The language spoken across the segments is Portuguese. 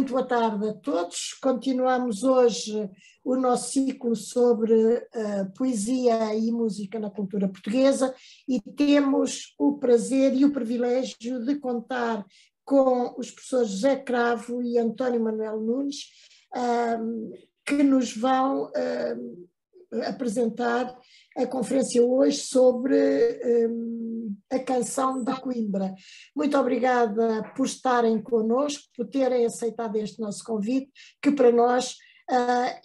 Muito boa tarde a todos. Continuamos hoje o nosso ciclo sobre poesia e música na cultura portuguesa e temos o prazer e o privilégio de contar com os professores José Cravo e António Manuel Nunes, que nos vão apresentar a conferência hoje sobre a canção de Coimbra. Muito obrigada por estarem connosco, por terem aceitado este nosso convite, que para nós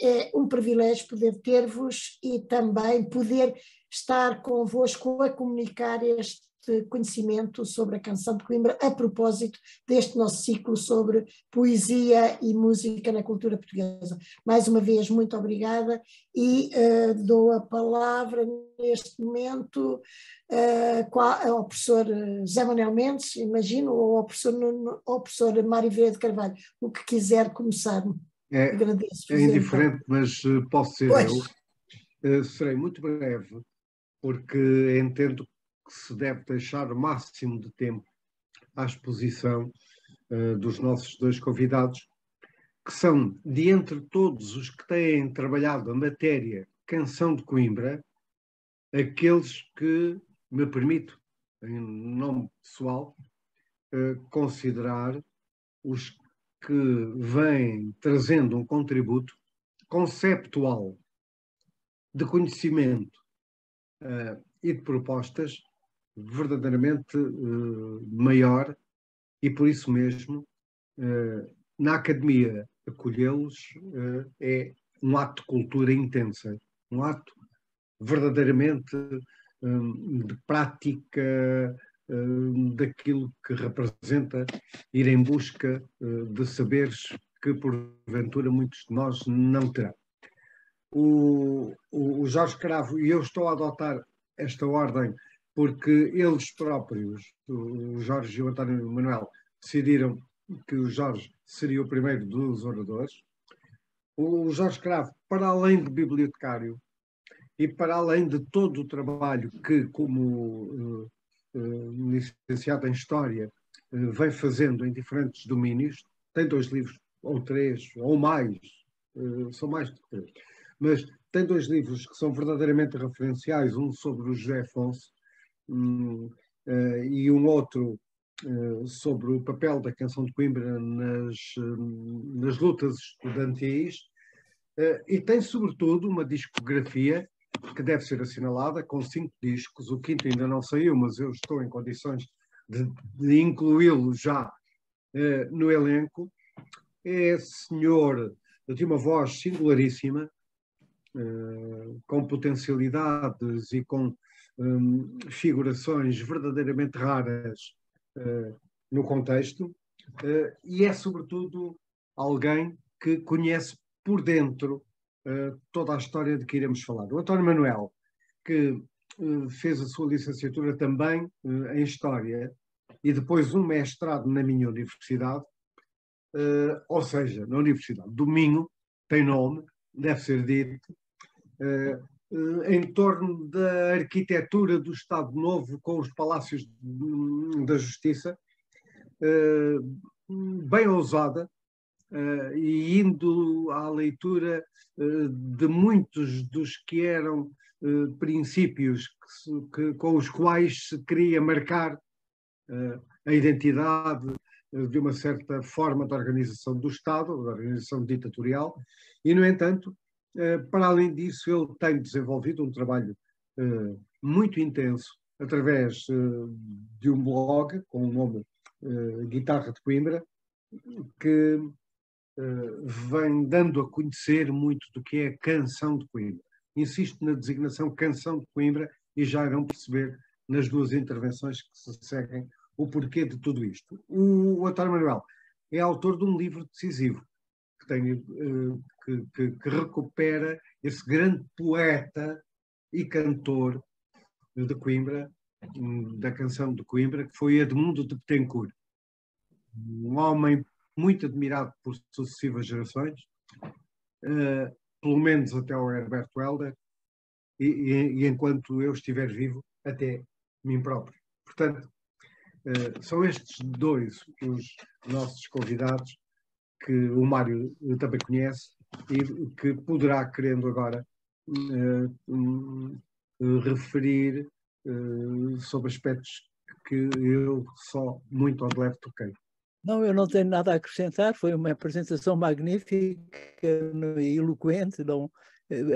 é um privilégio poder ter-vos e também poder estar convosco a comunicar este conhecimento sobre a canção de Coimbra a propósito deste nosso ciclo sobre poesia e música na cultura portuguesa. Mais uma vez, muito obrigada e dou a palavra neste momento ao professor José Manuel Mendes, imagino, ou ao professor Mário Vieira de Carvalho, o que quiser começar. Agradeço. É indiferente, mas posso ser eu. Serei muito breve, porque entendo que se deve deixar o máximo de tempo à exposição dos nossos dois convidados, que são, de entre todos os que têm trabalhado a matéria Canção de Coimbra, aqueles que me permito, em nome pessoal, considerar os que vêm trazendo um contributo conceptual de conhecimento e de propostas verdadeiramente maior, e por isso mesmo na academia acolhê-los é um ato de cultura intensa, um ato verdadeiramente de prática daquilo que representa ir em busca de saberes que porventura muitos de nós não terão. O Jorge Cravo, e eu estou a adotar esta ordem porque eles próprios, o Jorge e o António Manuel, decidiram que o Jorge seria o primeiro dos oradores. O Jorge Cravo, para além de bibliotecário e para além de todo o trabalho que, como licenciado em História, vem fazendo em diferentes domínios, tem 2 livros, ou 3, ou mais, são mais de 3, mas tem 2 livros que são verdadeiramente referenciais, um sobre o José Afonso, e um outro sobre o papel da Canção de Coimbra nas lutas estudantis, e tem sobretudo uma discografia que deve ser assinalada com 5 discos, o 5º ainda não saiu, mas eu estou em condições de incluí-lo já no elenco. É senhor de uma voz singularíssima, com potencialidades e com figurações verdadeiramente raras no contexto, e é sobretudo alguém que conhece por dentro toda a história de que iremos falar. O António Manuel, que fez a sua licenciatura também em História e depois um mestrado na minha universidade, ou seja, na Universidade do Minho, tem nome, deve ser dito, em torno da arquitetura do Estado Novo com os palácios da Justiça, bem ousada, e indo à leitura de muitos dos que eram princípios com os quais se queria marcar a identidade de uma certa forma de organização do Estado, da organização ditatorial, e, no entanto, para além disso, ele tem desenvolvido um trabalho muito intenso através de um blog com o nome Guitarra de Coimbra, que vem dando a conhecer muito do que é a Canção de Coimbra. Insisto na designação Canção de Coimbra e já irão perceber nas 2 intervenções que se seguem o porquê de tudo isto. O António Manuel é autor de um livro decisivo que recupera esse grande poeta e cantor de Coimbra, da Canção de Coimbra, que foi Edmundo de Betancourt, um homem muito admirado por sucessivas gerações, pelo menos até o Herberto Helder, e enquanto eu estiver vivo, até mim próprio. Portanto, são estes 2 os nossos convidados que o Mário também conhece e que poderá, querendo agora, referir sobre aspectos que eu só muito de leve toquei. Não, eu não tenho nada a acrescentar, foi uma apresentação magnífica e eloquente, não,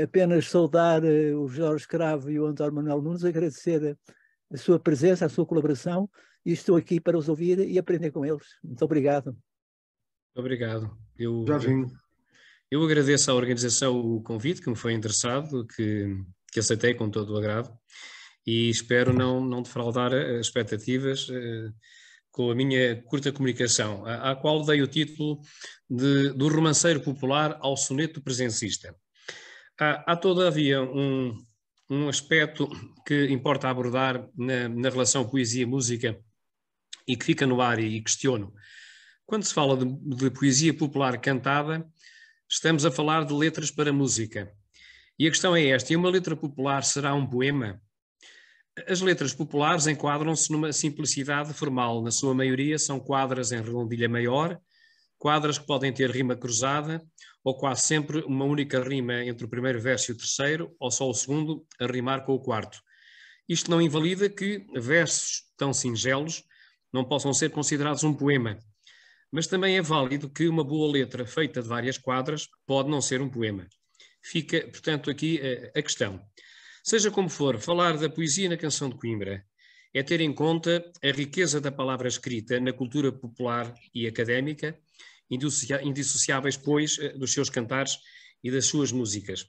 apenas saudar o Jorge Cravo e o António Manuel Nunes, agradecer a sua presença, a sua colaboração, e estou aqui para os ouvir e aprender com eles. Muito obrigado. Obrigado. Jorginho. Eu agradeço à organização o convite que me foi endereçado, que aceitei com todo o agrado, e espero não defraudar as expectativas com a minha curta comunicação, à qual dei o título do romanceiro popular ao soneto presencista. Há todavia um aspecto que importa abordar na relação poesia-música e que fica no ar e questiono. Quando se fala de poesia popular cantada, estamos a falar de letras para música. E a questão é esta: e uma letra popular será um poema? As letras populares enquadram-se numa simplicidade formal. Na sua maioria são quadras em redondilha maior, quadras que podem ter rima cruzada, ou quase sempre uma única rima entre o primeiro verso e o terceiro, ou só o segundo a rimar com o quarto. Isto não invalida que versos tão singelos não possam ser considerados um poema, mas também é válido que uma boa letra feita de várias quadras pode não ser um poema. Fica, portanto, aqui a questão. Seja como for, falar da poesia na canção de Coimbra é ter em conta a riqueza da palavra escrita na cultura popular e académica, indissociáveis, pois, dos seus cantares e das suas músicas.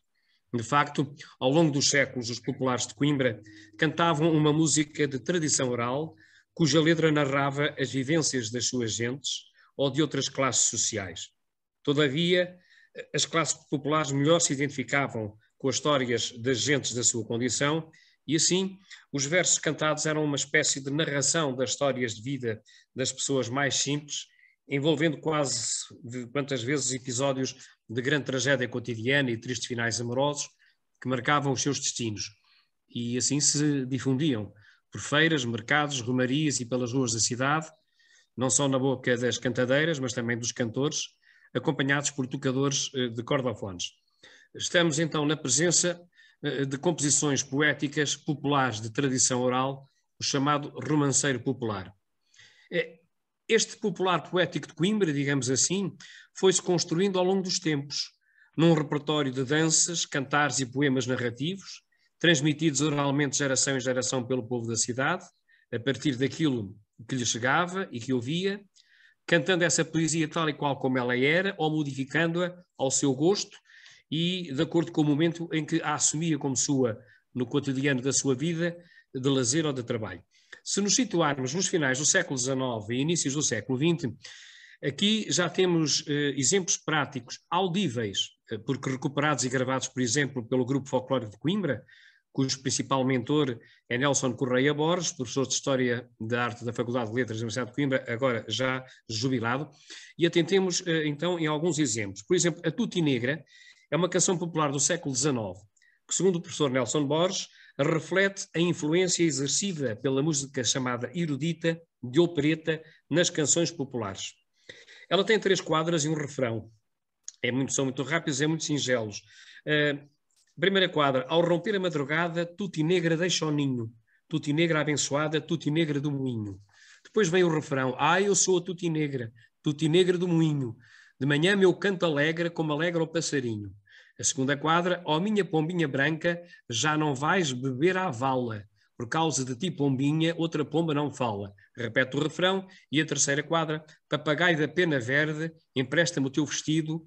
De facto, ao longo dos séculos, os populares de Coimbra cantavam uma música de tradição oral, cuja letra narrava as vivências das suas gentes ou de outras classes sociais. Todavia, as classes populares melhor se identificavam com as histórias das gentes da sua condição e, assim, os versos cantados eram uma espécie de narração das histórias de vida das pessoas mais simples, envolvendo quase quantas vezes episódios de grande tragédia cotidiana e tristes finais amorosos que marcavam os seus destinos. E assim se difundiam por feiras, mercados, romarias e pelas ruas da cidade, não só na boca das cantadeiras, mas também dos cantores, acompanhados por tocadores de cordofones. Estamos então na presença de composições poéticas populares de tradição oral, o chamado romanceiro popular. Este popular poético de Coimbra, digamos assim, foi-se construindo ao longo dos tempos, num repertório de danças, cantares e poemas narrativos, transmitidos oralmente de geração em geração pelo povo da cidade, a partir daquilo que lhe chegava e que ouvia, cantando essa poesia tal e qual como ela era, ou modificando-a ao seu gosto e de acordo com o momento em que a assumia como sua no cotidiano da sua vida, de lazer ou de trabalho. Se nos situarmos nos finais do século XIX e inícios do século XX, aqui já temos exemplos práticos audíveis, porque recuperados e gravados, por exemplo, pelo Grupo Folclórico de Coimbra, cujo principal mentor é Nelson Correia Borges, professor de História da Arte da Faculdade de Letras da Universidade de Coimbra, agora já jubilado, e atentemos então em alguns exemplos. Por exemplo, a Tuti Negra é uma canção popular do século XIX, que, segundo o professor Nelson Borges, reflete a influência exercida pela música chamada erudita de opereta nas canções populares. Ela tem 3 quadras e um refrão. São muito rápidos, muito singelos. Primeira quadra: ao romper a madrugada, Tuti Negra deixa o ninho. Tuti Negra abençoada, Tuti Negra do moinho. Depois vem o refrão: ai, eu sou a Tuti Negra do moinho. De manhã meu canto alegra, como alegra o passarinho. A segunda quadra: ó minha pombinha branca, já não vais beber à vala. Por causa de ti, pombinha, outra pomba não fala. Repete o refrão. E a terceira quadra: papagaio da pena verde, empresta-me o teu vestido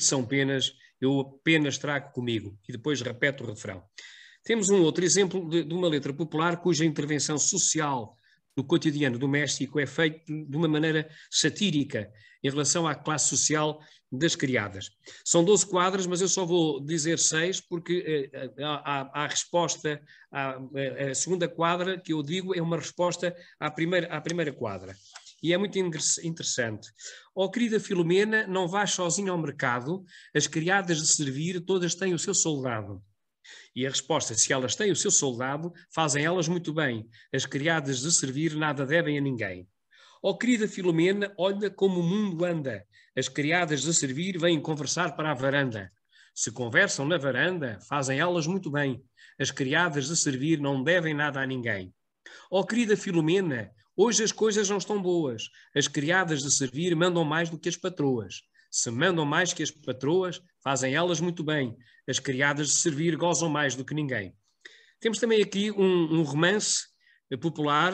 são penas, eu apenas trago comigo. E depois repete o refrão. Temos um outro exemplo de uma letra popular cuja intervenção social no cotidiano doméstico é feita de uma maneira satírica em relação à classe social das criadas. São 12 quadras, mas eu só vou dizer 6 porque a resposta, a segunda quadra que eu digo é uma resposta à primeira quadra. E é muito interessante. Ó querida Filomena, não vais sozinha ao mercado, as criadas de servir todas têm o seu soldado. E a resposta: se elas têm o seu soldado, fazem elas muito bem. As criadas de servir nada devem a ninguém. Ó querida Filomena, olha como o mundo anda. As criadas de servir vêm conversar para a varanda. Se conversam na varanda, fazem elas muito bem. As criadas de servir não devem nada a ninguém. Ó querida Filomena, hoje as coisas não estão boas. As criadas de servir mandam mais do que as patroas. Se mandam mais que as patroas, fazem elas muito bem. As criadas de servir gozam mais do que ninguém. Temos também aqui um romance popular,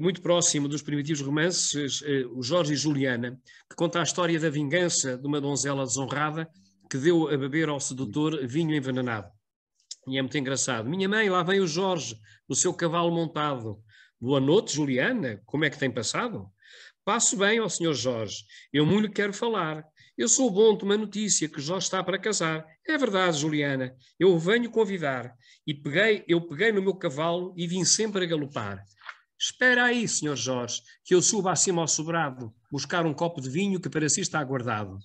muito próximo dos primitivos romances, o Jorge e Juliana, que conta a história da vingança de uma donzela desonrada que deu a beber ao sedutor vinho envenenado. E é muito engraçado. Minha mãe, lá vem o Jorge, no seu cavalo montado. Boa noite, Juliana, como é que tem passado? Passo bem, ó Sr. Jorge, eu muito lhe quero falar. Eu sou bom de uma notícia que Jorge está para casar. É verdade, Juliana, eu o venho convidar. E eu peguei no meu cavalo e vim sempre a galopar. Espera aí, Sr. Jorge, que eu suba acima ao sobrado, buscar um copo de vinho que para si está guardado.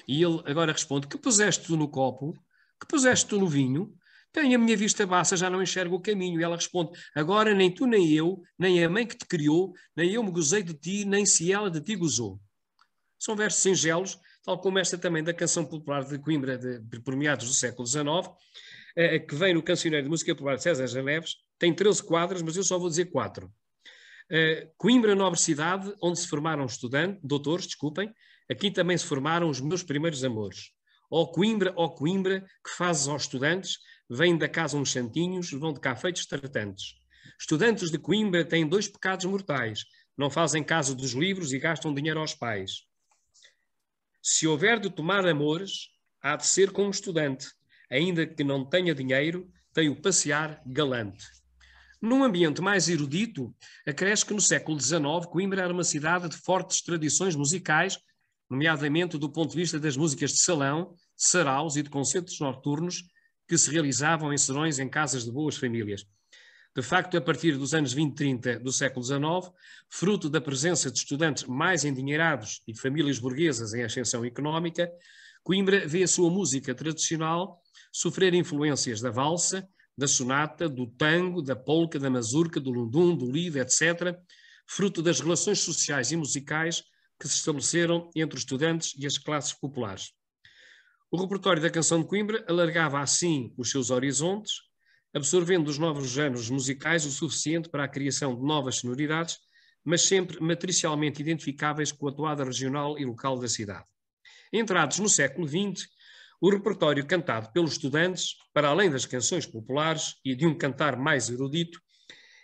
E ele agora responde, que puseste tu no copo? Que puseste tu no vinho? Tenho a minha vista baixa, já não enxergo o caminho. E ela responde, agora nem tu nem eu, nem a mãe que te criou, nem eu me gozei de ti, nem se ela de ti gozou. São versos singelos, tal como esta também da canção popular de Coimbra, por meados do século XIX, que vem no Cancioneiro de Música Popular de César Neves, tem 13 quadras, mas eu só vou dizer 4. Coimbra, nobre cidade, onde se formaram doutores, aqui também se formaram os meus primeiros amores. Ó Coimbra, que fazes aos estudantes, vêm da casa uns santinhos, vão de cá feitos tratantes. Estudantes de Coimbra têm 2 pecados mortais, não fazem caso dos livros e gastam dinheiro aos pais. Se houver de tomar amores, há de ser com um estudante, ainda que não tenha dinheiro, tem o passear galante. Num ambiente mais erudito, acresce que no século XIX Coimbra era uma cidade de fortes tradições musicais, nomeadamente do ponto de vista das músicas de salão, de saraus e de concertos noturnos que se realizavam em serões em casas de boas famílias. De facto, a partir dos anos 20 e 30 do século XIX, fruto da presença de estudantes mais endinheirados e de famílias burguesas em ascensão económica, Coimbra vê a sua música tradicional sofrer influências da valsa, da sonata, do tango, da polca, da mazurca, do lundum, do lido, etc., fruto das relações sociais e musicais que se estabeleceram entre os estudantes e as classes populares. O repertório da canção de Coimbra alargava assim os seus horizontes, absorvendo dos novos géneros musicais o suficiente para a criação de novas sonoridades, mas sempre matricialmente identificáveis com a toada regional e local da cidade. Entrados no século XX, o repertório cantado pelos estudantes, para além das canções populares e de um cantar mais erudito,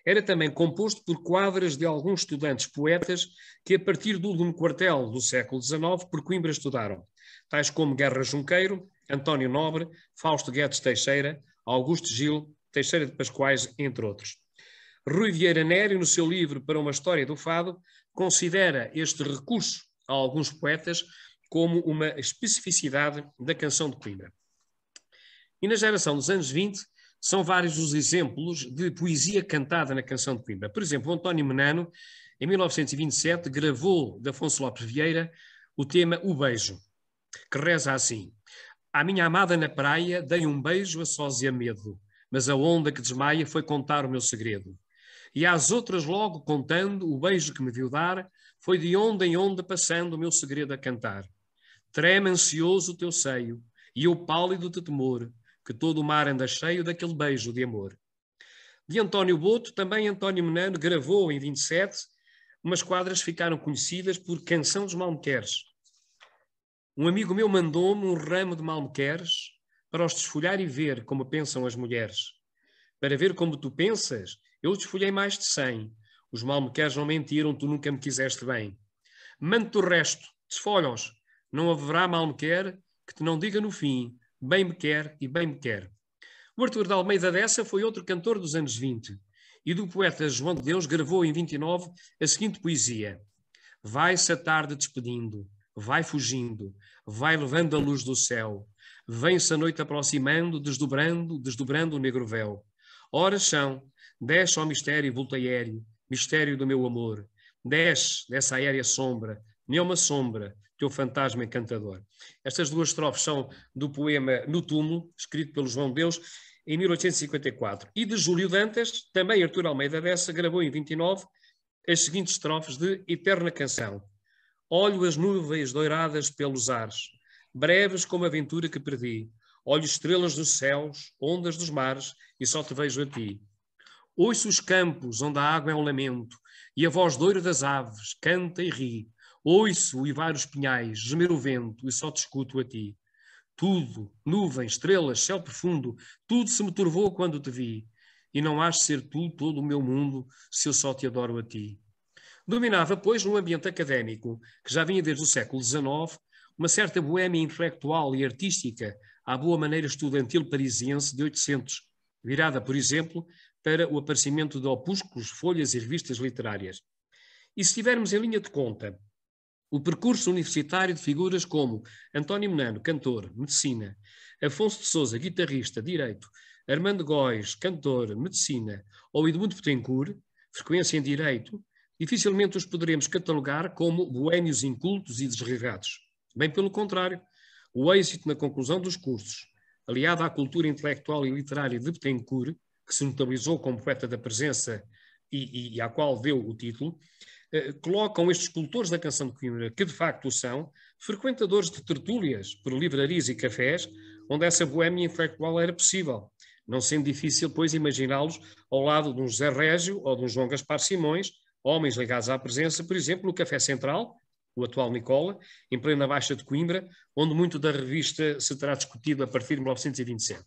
era também composto por quadras de alguns estudantes poetas que, a partir do último quartel do século XIX, por Coimbra estudaram, tais como Guerra Junqueiro, António Nobre, Fausto Guedes Teixeira, Augusto Gil, Teixeira de Pascoais, entre outros. Rui Vieira Nério, no seu livro Para uma História do Fado, considera este recurso a alguns poetas como uma especificidade da canção de Coimbra. E na geração dos anos 20, são vários os exemplos de poesia cantada na canção de Coimbra. Por exemplo, o António Menano, em 1927, gravou de Afonso Lopes Vieira o tema O Beijo, que reza assim: à minha amada na praia dei um beijo a sós e a medo, mas a onda que desmaia foi contar o meu segredo. E às outras logo contando o beijo que me viu dar, foi de onda em onda passando o meu segredo a cantar. Treme ansioso o teu seio, e eu pálido de temor, que todo o mar anda cheio daquele beijo de amor. De António Boto, também António Menano gravou em 27, umas quadras ficaram conhecidas por Canção dos Malmequeres. Um amigo meu mandou-me um ramo de malmequeres para os desfolhar e ver como pensam as mulheres. Para ver como tu pensas, eu desfolhei mais de 100. Os malmequeres não mentiram, tu nunca me quiseste bem. Mande-te o resto, desfolha-os. Não haverá malmequer que te não diga no fim, bem me quer e bem me quer. O Artur de Almeida Dessa foi outro cantor dos anos 20 e do poeta João de Deus gravou em 29 a seguinte poesia: vai-se a tarde despedindo, vai fugindo, vai levando a luz do céu, vem-se a noite aproximando, desdobrando o negro véu. Horas são, desce ao mistério vulto aéreo, mistério do meu amor, desce dessa aérea sombra, nenhuma sombra, teu fantasma encantador. Estas 2 estrofes são do poema No Túmulo, escrito pelo João de Deus, em 1854. E de Júlio Dantas, também Artur Almeida Dessa, gravou em 29 as seguintes estrofes de Eterna Canção. Olho as nuvens doiradas pelos ares, breves como a aventura que perdi. Olho estrelas dos céus, ondas dos mares, e só te vejo a ti. Ouço os campos onde a água é um lamento, e a voz doira das aves canta e ri. Ouço uivar os pinhais, gemer o vento, e só te escuto a ti. Tudo, nuvens, estrelas, céu profundo, tudo se me turvou quando te vi. E não has de ser tu todo o meu mundo, se eu só te adoro a ti. Dominava, pois, no ambiente académico, que já vinha desde o século XIX, uma certa boémia intelectual e artística à boa maneira estudantil parisiense de 800, virada, por exemplo, para o aparecimento de opúsculos, folhas e revistas literárias. E se tivermos em linha de conta o percurso universitário de figuras como António Menano, cantor, medicina, Afonso de Sousa, guitarrista, direito, Armando Góis, cantor, medicina, ou Edmundo Betancourt, frequência em direito, dificilmente os poderemos catalogar como boémios incultos e desregrados. Bem pelo contrário, o êxito na conclusão dos cursos, aliado à cultura intelectual e literária de Betancourt, que se notabilizou como poeta da presença e à qual deu o título, colocam estes cultores da canção de Coimbra, que de facto são, frequentadores de tertúlias por livrarias e cafés, onde essa boémia intelectual era possível, não sendo difícil, pois, imaginá-los ao lado de um José Régio ou de um João Gaspar Simões, homens ligados à presença, por exemplo, no Café Central, o atual Nicola, em plena Baixa de Coimbra, onde muito da revista se terá discutido a partir de 1927.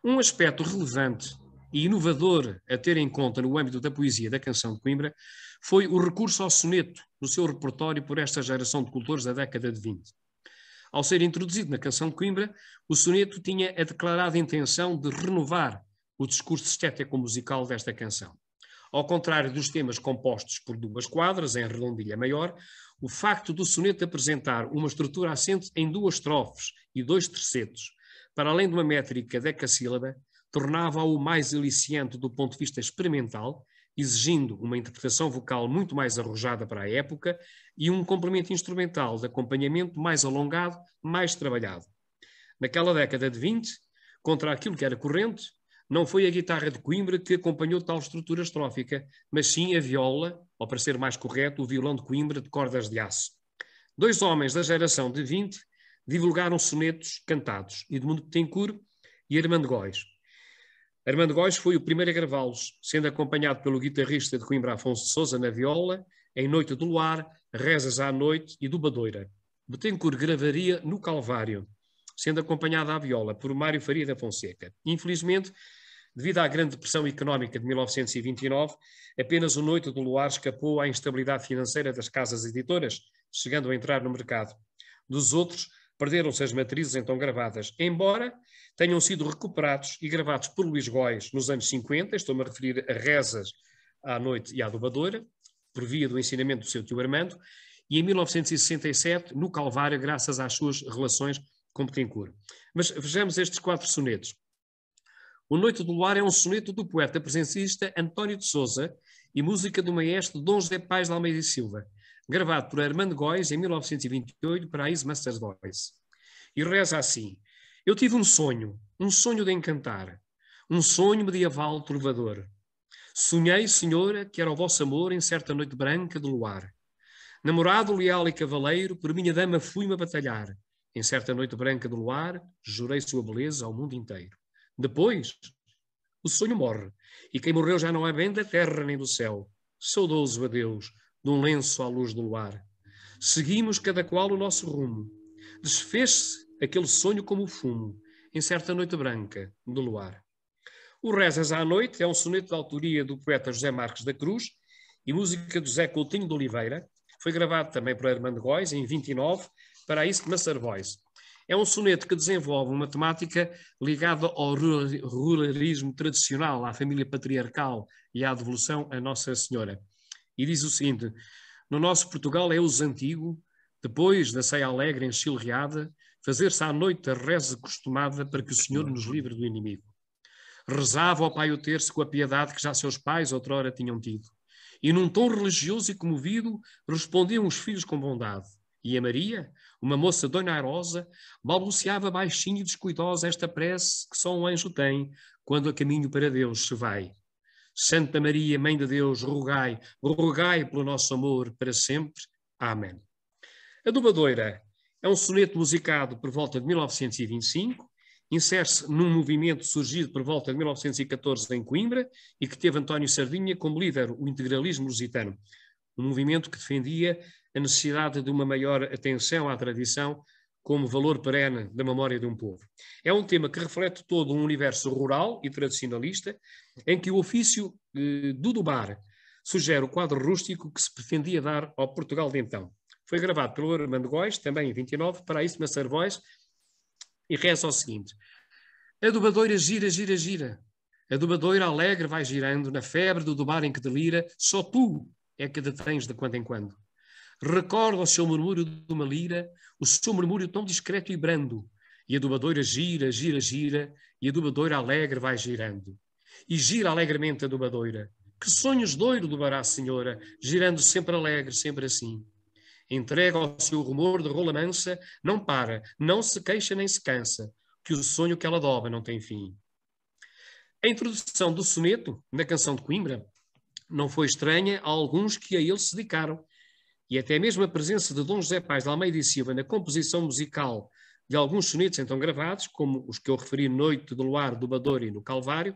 Um aspecto relevante e inovador a ter em conta no âmbito da poesia da canção de Coimbra foi o recurso ao soneto no seu repertório por esta geração de cultores da década de 20. Ao ser introduzido na canção de Coimbra, o soneto tinha a declarada intenção de renovar o discurso estético-musical desta canção. Ao contrário dos temas compostos por duas quadras, em redondilha maior, o facto do soneto apresentar uma estrutura assente em duas estrofes e dois tercetos, para além de uma métrica decassílaba, tornava-o mais aliciante do ponto de vista experimental, exigindo uma interpretação vocal muito mais arrojada para a época e um complemento instrumental de acompanhamento mais alongado, mais trabalhado. Naquela década de 20, contra aquilo que era corrente, não foi a guitarra de Coimbra que acompanhou tal estrutura estrófica, mas sim a viola, ou para ser mais correto, o violão de Coimbra de cordas de aço. Dois homens da geração de 20 divulgaram sonetos cantados, Edmundo Betancourt e Armando Góis. Armando Góis foi o primeiro a gravá-los, sendo acompanhado pelo guitarrista de Coimbra Afonso de Sousa na viola, Em Noite do Luar, Rezas à Noite e do Badoira. Betancourt gravaria No Calvário, sendo acompanhado à viola por Mário Faria da Fonseca. Infelizmente, devido à grande depressão económica de 1929, apenas O Noite do Luar escapou à instabilidade financeira das casas editoras, chegando a entrar no mercado. Dos outros, perderam-se as matrizes então gravadas, embora tenham sido recuperados e gravados por Luís Góis nos anos 50, estou-me a referir a Rezas à Noite e à do Badoira, por via do ensinamento do seu tio Armando, e em 1967, no Calvário, graças às suas relações com Betancourt. Mas vejamos estes 4 sonetos. O Noite do Luar é um soneto do poeta presencista António de Sousa e música do maestro Dom José Paes de Almeida e Silva, gravado por Armando Góis em 1928 para a Easy Masters Voice. E reza assim: Eu tive um sonho de encantar, um sonho medieval trovador. Sonhei, senhora, que era o vosso amor em certa noite branca de luar. Namorado leal e cavaleiro, por minha dama fui-me batalhar. Em certa noite branca de luar, jurei sua beleza ao mundo inteiro. Depois, o sonho morre, e quem morreu já não é bem da terra nem do céu. Saudoso adeus, de um lenço à luz do luar. Seguimos cada qual o nosso rumo. Desfez-se aquele sonho como o fumo, em certa noite branca de luar. O Rezas à Noite é um soneto de autoria do poeta José Marques da Cruz e música de José Coutinho de Oliveira. Foi gravado também por Armando Góis em 29 para a East Master Voice. É um soneto que desenvolve uma temática ligada ao ruralismo tradicional, à família patriarcal e à devolução a Nossa Senhora. E diz o seguinte: no nosso Portugal é uso antigo, depois da ceia alegre enchilreada, fazer-se à noite a reza costumada para que o Senhor nos livre do inimigo. Rezava ao Pai o terço com a piedade que já seus pais outrora tinham tido. E num tom religioso e comovido, respondiam os filhos com bondade. E a Maria, uma moça donairosa, balbuciava baixinho e descuidosa esta prece que só um anjo tem quando a caminho para Deus se vai. Santa Maria, Mãe de Deus, rogai, rogai pelo nosso amor para sempre. Amém. A Dobadoira é um soneto musicado por volta de 1925, insere-se num movimento surgido por volta de 1914 em Coimbra e que teve António Sardinha como líder, o integralismo lusitano, um movimento que defendia a necessidade de uma maior atenção à tradição como valor perene da memória de um povo. É um tema que reflete todo um universo rural e tradicionalista, em que o ofício do dubar sugere o quadro rústico que se pretendia dar ao Portugal de então. Foi gravado pelo Armando Góis, também em 29, para isso na Sarvoz, e reza o seguinte: a dobadoira gira, gira, gira. A dobadoira alegre vai girando, na febre do dubar em que delira, só tu é que detens de quando em quando. Recorda o seu murmúrio de uma lira, o seu murmúrio tão discreto e brando, e a dobadoira gira, gira, gira, e a dobadoira alegre vai girando. E gira alegremente a dobadoira. Que sonhos doiro dobará a senhora, girando sempre alegre, sempre assim. Entrega ao seu rumor de rola mansa, não para, não se queixa nem se cansa, que o sonho que ela doba não tem fim. A introdução do soneto, na canção de Coimbra, não foi estranha a alguns que a ele se dedicaram, e até mesmo a presença de Dom José Paz de Almeida e Silva na composição musical de alguns sonetos então gravados, como os que eu referi Noite do Luar, do Badouro e no Calvário,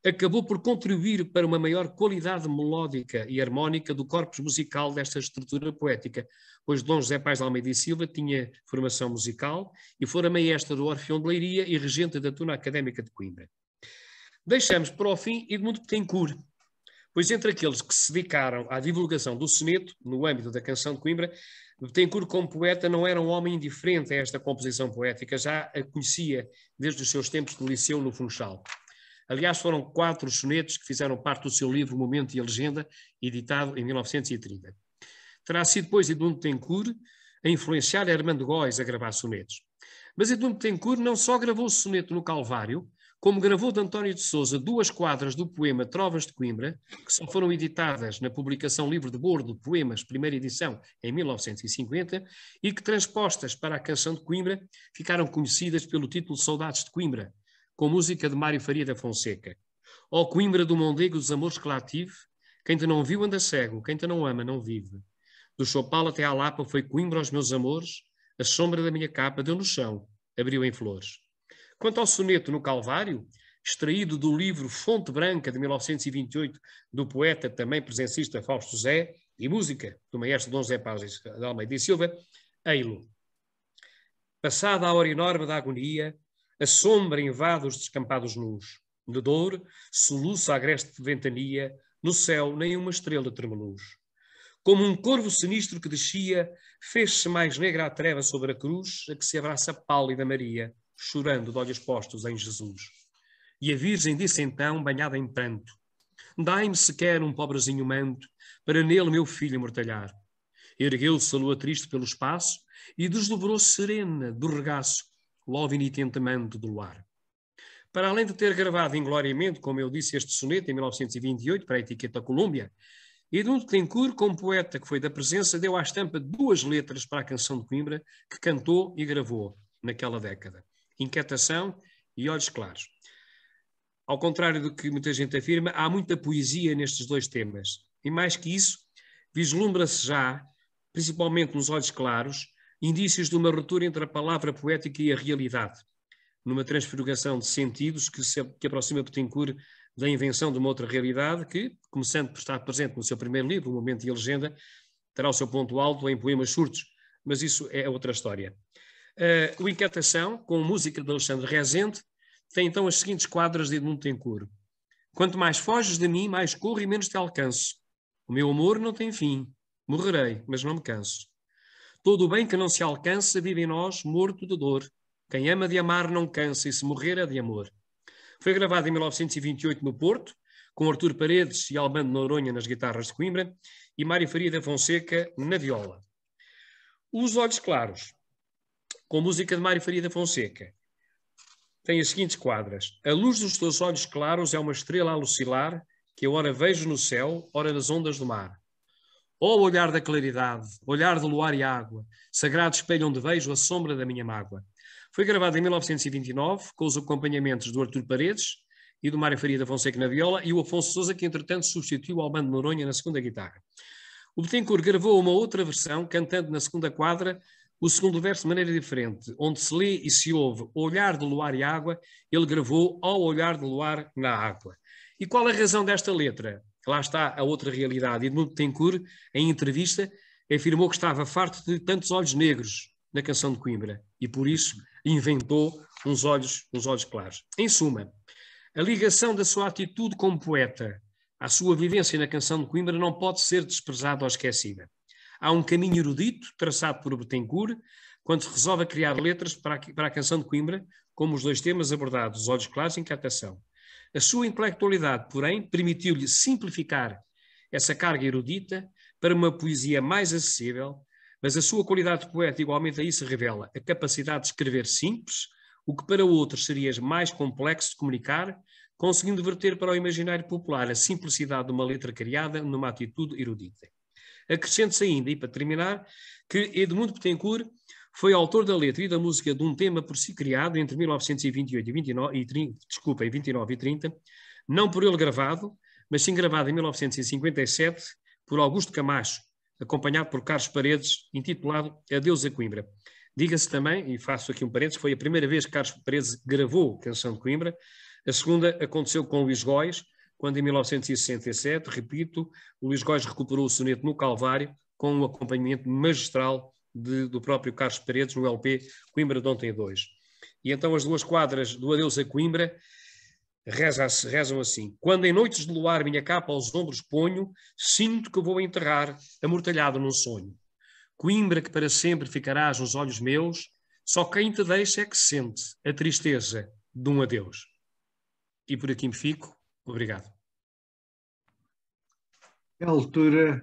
acabou por contribuir para uma maior qualidade melódica e harmónica do corpus musical desta estrutura poética, pois Dom José Paz de Almeida e Silva tinha formação musical e fora maestra do Orfeão de Leiria e regente da Tuna Académica de Coimbra. Deixamos para o fim Edmundo Betancourt, pois entre aqueles que se dedicaram à divulgação do soneto, no âmbito da canção de Coimbra, Betancourt, como poeta, não era um homem indiferente a esta composição poética, já a conhecia desde os seus tempos de liceu no Funchal. Aliás, foram 4 sonetos que fizeram parte do seu livro Momento e a Legenda, editado em 1930. Terá sido, depois, Edmundo Betancourt a influenciar Armando Góis a gravar sonetos. Mas Edmundo Betancourt não só gravou o soneto no Calvário, como gravou de António de Sousa 2 quadras do poema Trovas de Coimbra, que só foram editadas na publicação Livro de Bordo, Poemas, primeira edição, em 1950, e que, transpostas para a canção de Coimbra, ficaram conhecidas pelo título Saudades de Coimbra, com música de Mário Faria da Fonseca. Ó Coimbra do Mondego dos amores que lá tive, quem te não viu anda cego, quem te não ama não vive. Do Chopal até à Lapa foi Coimbra aos meus amores, a sombra da minha capa deu no chão, abriu em flores. Quanto ao soneto no Calvário, extraído do livro Fonte Branca de 1928, do poeta também presencista Fausto Zé, e música do maestro Dom José Paz de Almeida e Silva, ei-lo. Passada a hora enorme da agonia, a sombra invade os descampados nus. De dor, soluça a agreste ventania, no céu nem uma estrela tremuluz. Como um corvo sinistro que descia, fez-se mais negra a treva sobre a cruz, a que se abraça pálida Maria, chorando de olhos postos em Jesus. E a Virgem disse então, banhada em pranto: dai-me sequer um pobrezinho manto, para nele meu filho mortalhar. Ergueu-se a lua triste pelo espaço e desdobrou-se serena do regaço, o alvinitente manto do luar. Para além de ter gravado ingloriamente, como eu disse, este soneto em 1928 para a etiqueta Colômbia, Edmundo Betancourt, como poeta que foi da presença, deu à estampa 2 letras para a canção de Coimbra, que cantou e gravou naquela década: Inquietação e Olhos Claros. Ao contrário do que muita gente afirma, há muita poesia nestes 2 temas. E mais que isso, vislumbra-se já, principalmente nos Olhos Claros, indícios de uma ruptura entre a palavra poética e a realidade, numa transfiguração de sentidos que aproxima Betancourt da invenção de uma outra realidade que, começando por estar presente no seu primeiro livro, O Momento e a Legenda, terá o seu ponto alto em poemas surdos, mas isso é outra história. O Inquietação, com música de Alexandre Rezende, tem então as seguintes quadras de Edmundo Betancourt. Quanto mais foges de mim, mais corro e menos te alcanço. O meu amor não tem fim. Morrerei, mas não me canso. Todo o bem que não se alcança vive em nós, morto de dor. Quem ama de amar não cansa, e se morrer é de amor. Foi gravado em 1928 no Porto, com Artur Paredes e Albano Noronha nas guitarras de Coimbra e Mário Faria da Fonseca na viola. Os Olhos Claros, com música de Mário Faria da Fonseca, tem as seguintes quadras. A luz dos teus olhos claros é uma estrela a lucilar, que eu ora vejo no céu, ora nas ondas do mar. Ó olhar da claridade, olhar de luar e água, sagrado espelho onde vejo a sombra da minha mágoa. Foi gravado em 1929, com os acompanhamentos do Artur Paredes e do Mário Faria da Fonseca na viola, e o Afonso Sousa, que entretanto substituiu o Albano Noronha na segunda guitarra. O Bettencourt gravou uma outra versão, cantando na segunda quadra o segundo verso de maneira diferente, onde se lê e se ouve olhar de luar e água, ele gravou ao olhar de luar na água. E qual a razão desta letra? Lá está a outra realidade. Edmundo Bettencourt, em entrevista, afirmou que estava farto de tantos olhos negros na canção de Coimbra e, por isso, inventou uns olhos claros. Em suma, a ligação da sua atitude como poeta à sua vivência na canção de Coimbra não pode ser desprezada ou esquecida. Há um caminho erudito traçado por Bettencourt quando se resolve criar letras para a canção de Coimbra, como os dois temas abordados, os olhos claros e inquietação. A sua intelectualidade, porém, permitiu-lhe simplificar essa carga erudita para uma poesia mais acessível, mas a sua qualidade de poeta igualmente aí se revela a capacidade de escrever simples, o que para outros seria mais complexo de comunicar, conseguindo verter para o imaginário popular a simplicidade de uma letra criada numa atitude erudita. Acrescente-se ainda, e para terminar, que Edmundo Bettencourt foi autor da letra e da música de um tema por si criado entre 1928 e 29 e 30, não por ele gravado, mas sim gravado em 1957 por Augusto Camacho, acompanhado por Carlos Paredes, intitulado Adeus a Coimbra. Diga-se também, e faço aqui um parênteses, foi a primeira vez que Carlos Paredes gravou Canção de Coimbra. A segunda aconteceu com Luís Góes, quando em 1967, repito, o Luís Góes recuperou o soneto no Calvário com um acompanhamento magistral do próprio Carlos Paredes no LP Coimbra de Ontem 2. E então as duas quadras do Adeus a Coimbra rezam assim: quando em noites de luar minha capa aos ombros ponho, sinto que vou enterrar amortalhado num sonho. Coimbra que para sempre ficarás nos olhos meus, só quem te deixa é que sente a tristeza de um adeus. E por aqui me fico. Obrigado. É a altura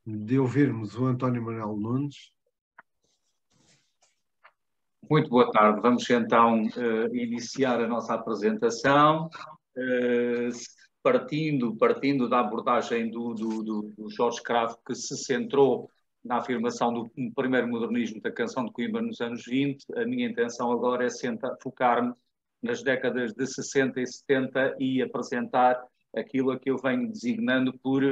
de ouvirmos o António Manuel Nunes. Muito boa tarde. Vamos então iniciar a nossa apresentação, partindo da abordagem do Jorge Cravo, que se centrou na afirmação do primeiro modernismo da canção de Coimbra nos anos 20. A minha intenção agora é focar-me nas décadas de 60 e 70 e apresentar aquilo a que eu venho designando por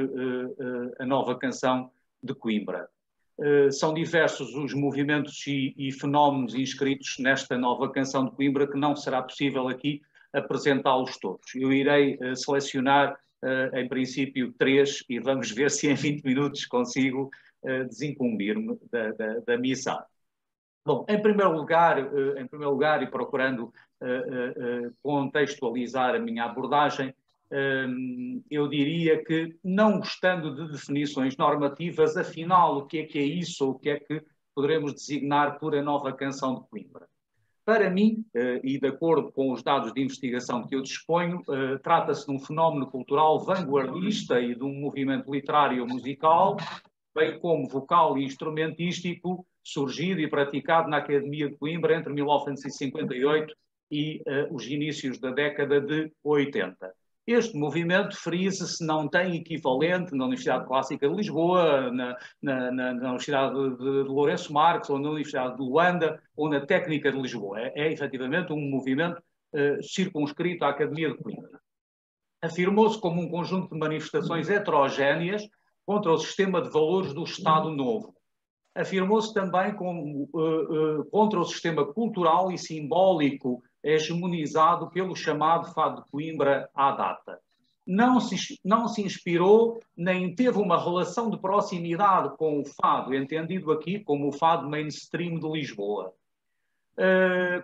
a nova canção de Coimbra. São diversos os movimentos e fenómenos inscritos nesta nova canção de Coimbra que não será possível aqui apresentá-los todos. Eu irei selecionar, em princípio, 3 e vamos ver se em 20 minutos consigo desincumbir-me da missão. Bom, em primeiro lugar e procurando contextualizar a minha abordagem, eu diria que, não gostando de definições normativas, afinal, o que é isso, ou o que é que poderemos designar por a nova canção de Coimbra? Para mim, e de acordo com os dados de investigação que eu disponho, trata-se de um fenómeno cultural vanguardista e de um movimento literário musical, bem como vocal e instrumentístico, surgido e praticado na Academia de Coimbra entre 1958 e os inícios da década de 80. Este movimento, frisa-se, não tem equivalente na Universidade Clássica de Lisboa, na Universidade de Lourenço Marques, ou na Universidade de Luanda, ou na Técnica de Lisboa. É efetivamente um movimento circunscrito à Academia de Coimbra. Afirmou-se como um conjunto de manifestações heterogéneas contra o sistema de valores do Estado Novo. Afirmou-se também como, contra o sistema cultural e simbólico hegemonizado pelo chamado Fado de Coimbra à data. Não se inspirou nem teve uma relação de proximidade com o fado, entendido aqui como o fado mainstream de Lisboa.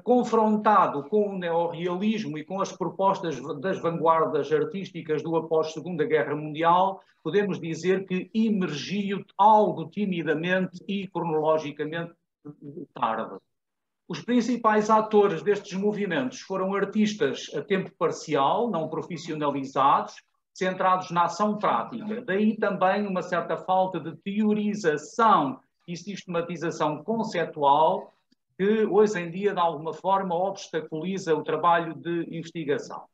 Confrontado com o neorrealismo e com as propostas das vanguardas artísticas do após-Segunda Guerra Mundial, podemos dizer que emergiu algo timidamente e cronologicamente tarde. Os principais atores destes movimentos foram artistas a tempo parcial, não profissionalizados, centrados na ação prática. Daí também uma certa falta de teorização e sistematização conceptual que hoje em dia, de alguma forma, obstaculiza o trabalho de investigação.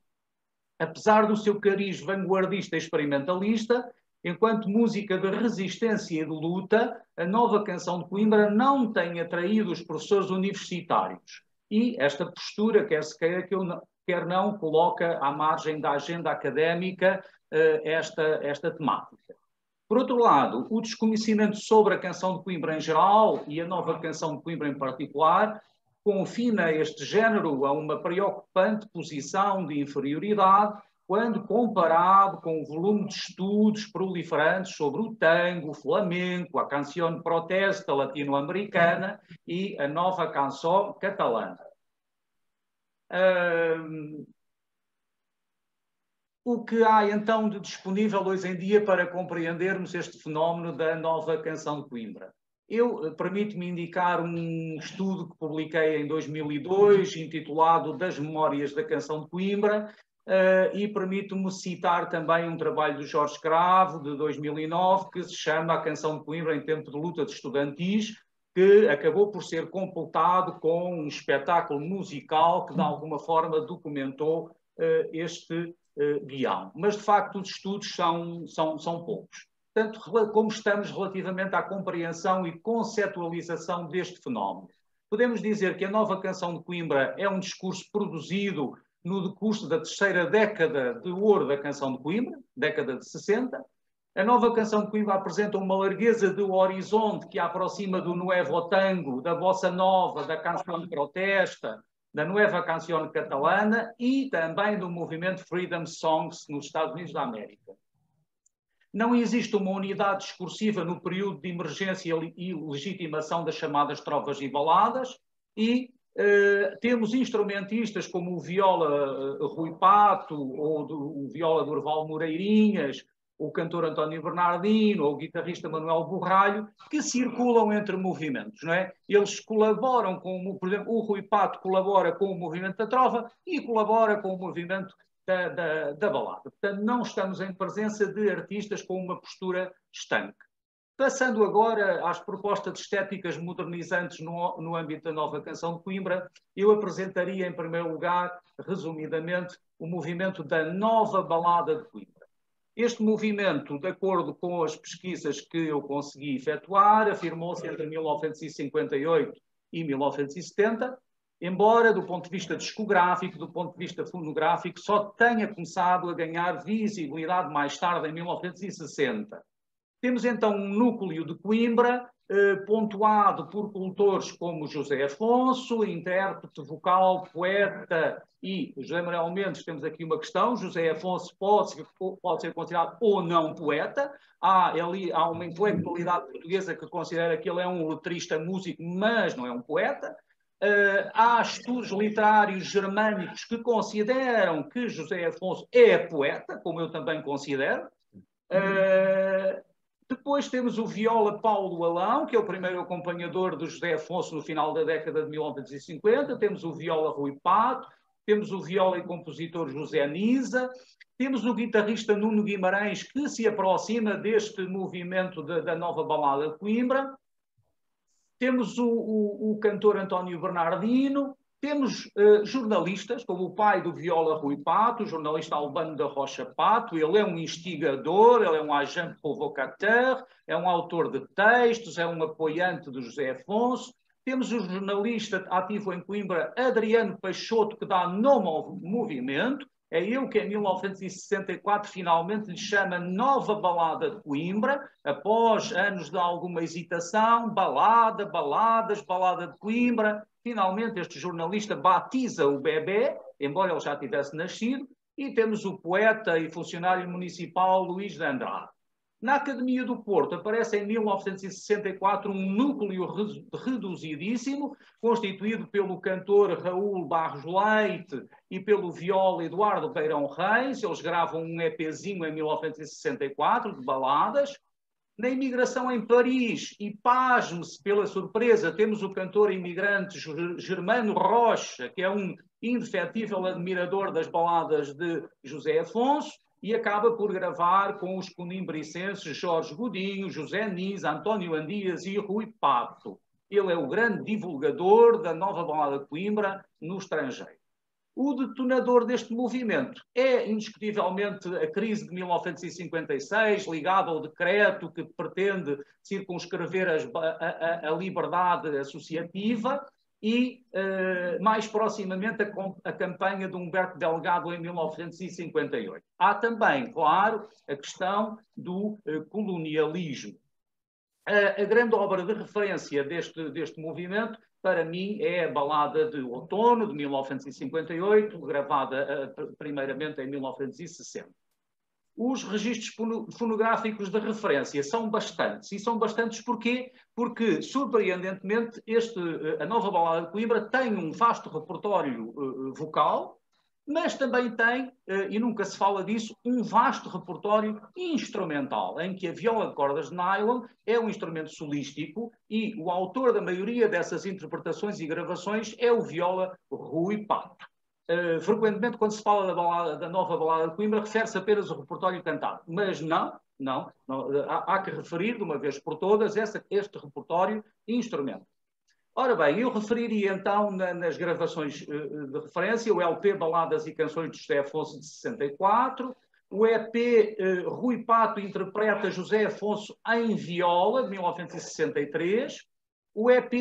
Apesar do seu cariz vanguardista e experimentalista, enquanto música de resistência e de luta, a nova canção de Coimbra não tem atraído os professores universitários. E esta postura, quer se queira, quer não, coloca à margem da agenda académica esta temática. Por outro lado, o desconhecimento sobre a canção de Coimbra em geral e a nova canção de Coimbra em particular confina este género a uma preocupante posição de inferioridade quando comparado com o volume de estudos proliferantes sobre o tango, o flamenco, a canção protesta latino-americana e a nova canção catalana. O que há então de disponível hoje em dia para compreendermos este fenómeno da nova canção de Coimbra? Eu permito-me indicar um estudo que publiquei em 2002, intitulado Das Memórias da Canção de Coimbra, e permito-me citar também um trabalho do Jorge Cravo, de 2009, que se chama A Canção de Coimbra em Tempo de Luta de Estudantis, que acabou por ser completado com um espetáculo musical que, de alguma forma, documentou este guião. Mas, de facto, os estudos são poucos. Tanto como estamos relativamente à compreensão e conceptualização deste fenómeno. Podemos dizer que a nova canção de Coimbra é um discurso produzido no decurso da terceira década de ouro da canção de Coimbra, década de 60. A nova canção de Coimbra apresenta uma largueza de horizonte que a aproxima do nuevo tango, da bossa nova, da canção de protesta, da nueva canção catalana e também do movimento Freedom Songs nos Estados Unidos da América. Não existe uma unidade discursiva no período de emergência e legitimação das chamadas trovas e baladas e temos instrumentistas como o viola Rui Pato ou o viola Durval Moreirinhas, o cantor António Bernardino ou o guitarrista Manuel Borralho, que circulam entre movimentos, não é? Eles colaboram com, por exemplo, o Rui Pato colabora com o movimento da trova e colabora com o movimento da balada. Portanto, não estamos em presença de artistas com uma postura estanque. Passando agora às propostas estéticas modernizantes no âmbito da nova canção de Coimbra, eu apresentaria em primeiro lugar, resumidamente, o movimento da nova balada de Coimbra. Este movimento, de acordo com as pesquisas que eu consegui efetuar, afirmou-se entre 1958 e 1970, embora do ponto de vista discográfico, do ponto de vista fonográfico, só tenha começado a ganhar visibilidade mais tarde, em 1960. Temos então um núcleo de Coimbra, pontuado por cultores como José Afonso, intérprete, vocal, poeta, e José Manuel Mendes. Temos aqui uma questão: José Afonso pode ser considerado ou não poeta. Há uma intelectualidade portuguesa que considera que ele é um letrista músico, mas não é um poeta. Há estudos literários germânicos que consideram que José Afonso é poeta, como eu também considero. Depois temos o viola Paulo Alão, que é o primeiro acompanhador do José Afonso no final da década de 1950. Temos o viola Rui Pato, temos o viola e compositor José Nisa, temos o guitarrista Nuno Guimarães, que se aproxima deste movimento da nova balada de Coimbra. Temos o cantor António Bernardino, temos jornalistas, como o pai do viola Rui Pato, o jornalista Albano da Rocha Pato. Ele é um instigador, ele é um agente provocateur, é um autor de textos, é um apoiante do José Afonso. Temos o jornalista ativo em Coimbra, Adriano Peixoto, que dá nome ao movimento. É ele que, em 1964, finalmente lhe chama Nova Balada de Coimbra, após anos de alguma hesitação. Balada de Coimbra. Finalmente, este jornalista batiza o bebê, embora ele já tivesse nascido. E temos o poeta e funcionário municipal Luís de Andrade. Na Academia do Porto aparece em 1964 um núcleo reduzidíssimo, constituído pelo cantor Raul Barros Leite e pelo viola Eduardo Beirão Reis. Eles gravam um EPzinho em 1964, de baladas. Na imigração em Paris, e pasme-se pela surpresa, temos o cantor imigrante Germano Rocha, que é um indefetível admirador das baladas de José Afonso, e acaba por gravar com os conimbricenses Jorge Godinho, José Nisa, António Andias e Rui Pato. Ele é o grande divulgador da nova balada de Coimbra no estrangeiro. O detonador deste movimento é, indiscutivelmente, a crise de 1956, ligada ao decreto que pretende circunscrever a liberdade associativa, e, mais proximamente, a campanha de Humberto Delgado em 1958. Há também, claro, a questão do colonialismo. A grande obra de referência deste movimento, para mim, é a Balada de Outono, de 1958, gravada primeiramente em 1960. Os registros fonográficos de referência são bastantes. E são bastantes porquê? Porque, surpreendentemente, a Nova Balada de Coimbra tem um vasto repertório vocal, mas também tem, e nunca se fala disso, um vasto repertório instrumental, em que a viola de cordas de nylon é um instrumento solístico e o autor da maioria dessas interpretações e gravações é o viola Rui Pato. Frequentemente, quando se fala da Nova Balada de Coimbra, refere-se apenas ao repertório cantado. Mas não. Há que referir, de uma vez por todas, este repertório instrumento. Ora bem, eu referiria então nas gravações de referência o LP Baladas e Canções de José Afonso de 64, o EP Rui Pato interpreta José Afonso em viola, de 1963, o EP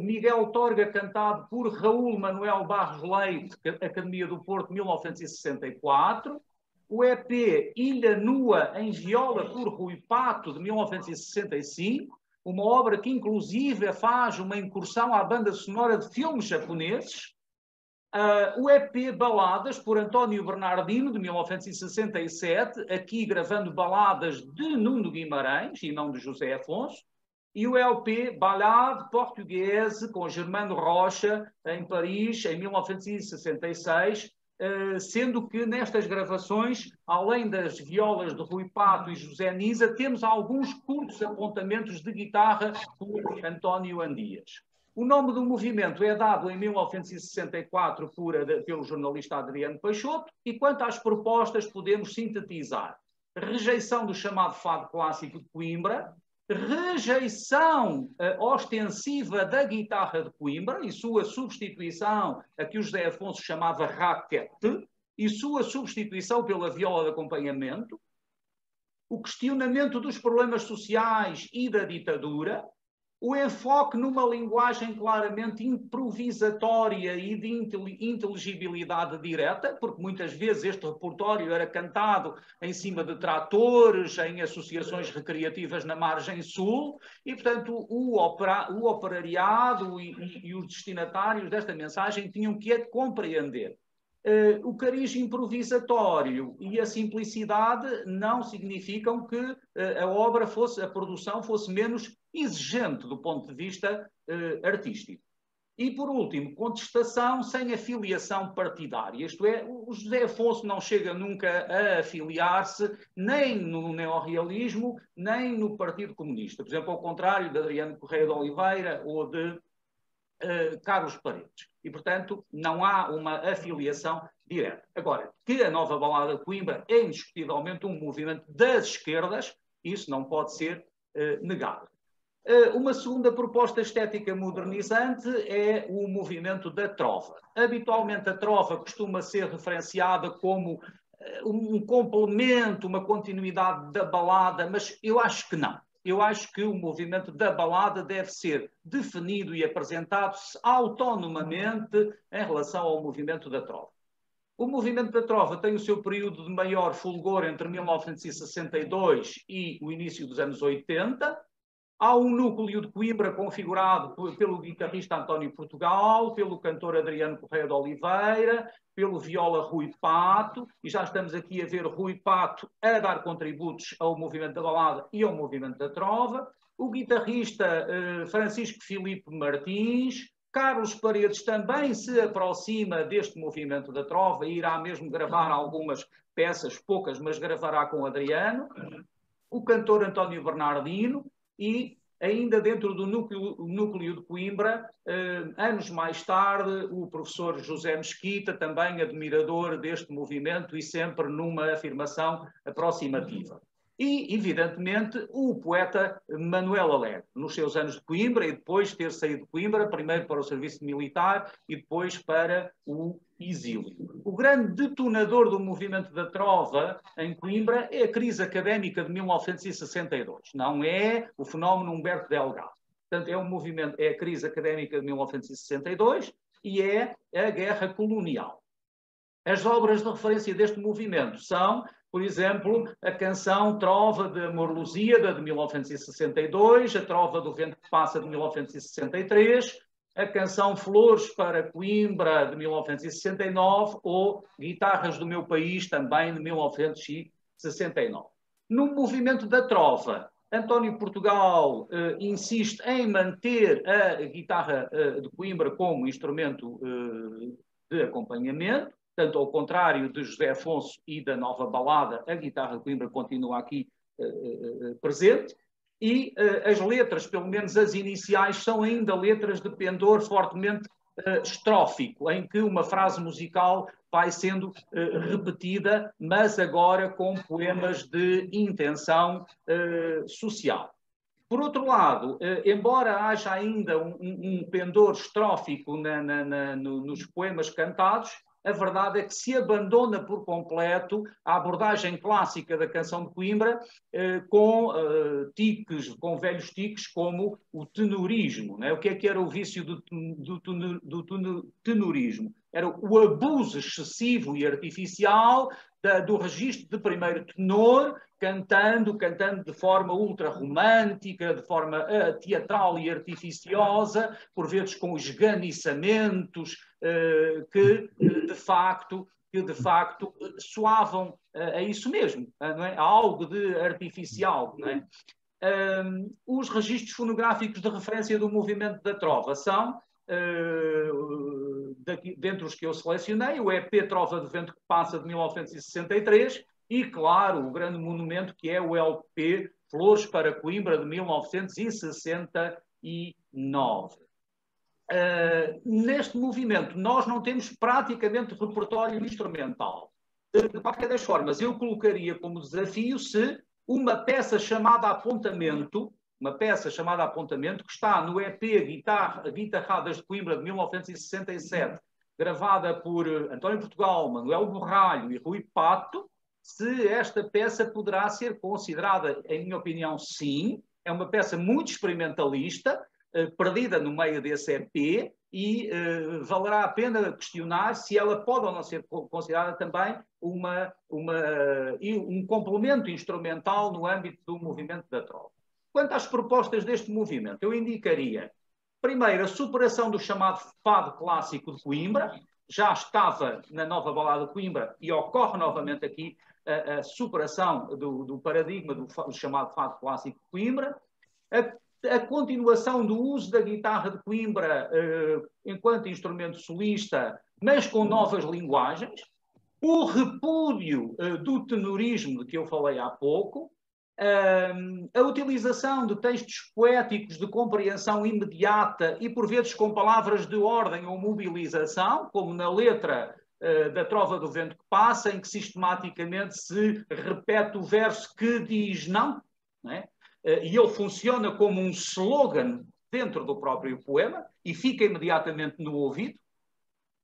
Miguel Torga, cantado por Raul Manuel Barros Leite, Academia do Porto, 1964. O EP Ilha Nua, em viola, por Rui Pato, de 1965. Uma obra que, inclusive, faz uma incursão à banda sonora de filmes japoneses. O EP Baladas, por António Bernardino, de 1967, aqui gravando baladas de Nuno Guimarães, e não de José Afonso. E o LP Ballade Portuguese, com Germano Rocha, em Paris, em 1966, sendo que nestas gravações, além das violas de Rui Pato e José Nisa, temos alguns curtos apontamentos de guitarra por António Andias. O nome do movimento é dado em 1964 pelo jornalista Adriano Peixoto, e quanto às propostas podemos sintetizar: rejeição do chamado fado clássico de Coimbra, rejeição ostensiva da guitarra de Coimbra e sua substituição, a que o José Afonso chamava raquete, e sua substituição pela viola de acompanhamento, o questionamento dos problemas sociais e da ditadura, o enfoque numa linguagem claramente improvisatória e de inteligibilidade direta, porque muitas vezes este repertório era cantado em cima de tratores, em associações recreativas na margem sul, e, portanto, o operariado e os destinatários desta mensagem tinham que a compreender. O cariz improvisatório e a simplicidade não significam que a produção fosse menos exigente do ponto de vista artístico. E, por último, contestação sem afiliação partidária. Isto é, o José Afonso não chega nunca a afiliar-se nem no neorrealismo, nem no Partido Comunista. Por exemplo, ao contrário de Adriano Correia de Oliveira ou de Carlos Paredes. E, portanto, não há uma afiliação direta. Agora, que a Nova Balada de Coimbra é indiscutivelmente um movimento das esquerdas, isso não pode ser negado. Uma segunda proposta estética modernizante é o movimento da trova. Habitualmente a trova costuma ser referenciada como um complemento, uma continuidade da balada, mas eu acho que não. Eu acho que o movimento da balada deve ser definido e apresentado-se autonomamente em relação ao movimento da trova. O movimento da trova tem o seu período de maior fulgor entre 1962 e o início dos anos 80. Há um núcleo de Coimbra configurado pelo guitarrista António Portugal, pelo cantor Adriano Correia de Oliveira, pelo viola Rui Pato, e já estamos aqui a ver Rui Pato a dar contributos ao movimento da balada e ao movimento da trova, o guitarrista Francisco Filipe Martins, Carlos Paredes também se aproxima deste movimento da trova e irá mesmo gravar algumas peças, poucas, mas gravará com Adriano, o cantor António Bernardino, e ainda dentro do núcleo de Coimbra, anos mais tarde, o professor José Mesquita, também admirador deste movimento e sempre numa afirmação aproximativa. E, evidentemente, o poeta Manuel Alegre, nos seus anos de Coimbra, e depois ter saído de Coimbra, primeiro para o serviço militar e depois para o exílio. O grande detonador do movimento da trova em Coimbra é a crise académica de 1962. Não é o fenómeno Humberto Delgado. Portanto, é um movimento, é a crise académica de 1962 e é a guerra colonial. As obras de referência deste movimento são, por exemplo, a canção Trova de Amor Lusíada, de 1962, a Trova do Vento que Passa, de 1963, a canção Flores para Coimbra, de 1969, ou Guitarras do Meu País, também de 1969. No movimento da Trova, António Portugal insiste em manter a guitarra de Coimbra como instrumento de acompanhamento, tanto ao contrário de José Afonso e da Nova Balada, a guitarra de Coimbra continua aqui presente, e as letras, pelo menos as iniciais, são ainda letras de pendor fortemente estrófico, em que uma frase musical vai sendo repetida, mas agora com poemas de intenção social. Por outro lado, embora haja ainda um pendor estrófico nos poemas cantados, a verdade é que se abandona por completo a abordagem clássica da canção de Coimbra com velhos tiques como o tenorismo. Né? O que era o vício do tenorismo? Era o abuso excessivo e artificial do registro de primeiro tenor, cantando de forma ultra romântica, de forma teatral e artificiosa, por vezes com esganiçamentos que de facto soavam a isso mesmo, não é? A algo de artificial. Não é? Os registros fonográficos de referência do movimento da Trova são, dentre os que eu selecionei, o EP Trova de Vento que Passa, de 1963, e, claro, o grande monumento que é o LP Flores para Coimbra, de 1969. Neste movimento, nós não temos praticamente repertório instrumental. De qualquer das formas, eu colocaria como desafio se uma peça chamada Apontamento, que está no EP Guitarradas de Coimbra, de 1967, gravada por António Portugal, Manuel Borralho e Rui Pato, se esta peça poderá ser considerada, em minha opinião, sim. É uma peça muito experimentalista, perdida no meio desse EP, e valerá a pena questionar se ela pode ou não ser considerada também um complemento instrumental no âmbito do movimento da Trova. Quanto às propostas deste movimento, eu indicaria, primeiro, a superação do chamado fado clássico de Coimbra. Já estava na Nova Balada de Coimbra e ocorre novamente aqui a superação do paradigma do chamado fado clássico de Coimbra, a continuação do uso da guitarra de Coimbra enquanto instrumento solista, mas com novas linguagens, o repúdio do tenorismo de que eu falei há pouco, a utilização de textos poéticos de compreensão imediata e por vezes com palavras de ordem ou mobilização, como na letra da Trova do Vento que Passa, em que sistematicamente se repete o verso que diz não, é? E ele funciona como um slogan dentro do próprio poema e fica imediatamente no ouvido.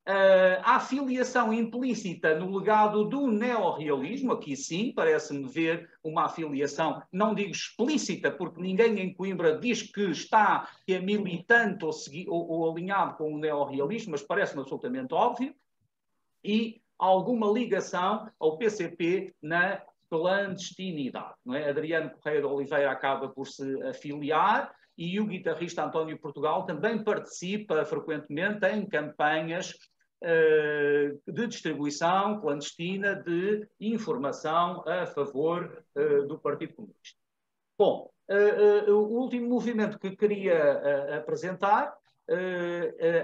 A afiliação implícita no legado do neorrealismo, aqui sim, parece-me ver uma afiliação, não digo explícita, porque ninguém em Coimbra diz que é militante ou alinhado com o neorrealismo, mas parece-me absolutamente óbvio, e alguma ligação ao PCP na clandestinidade. Não é? Adriano Correia de Oliveira acaba por se afiliar e o guitarrista António Portugal também participa frequentemente em campanhas de distribuição clandestina de informação a favor do Partido Comunista. Bom, o último movimento que queria apresentar,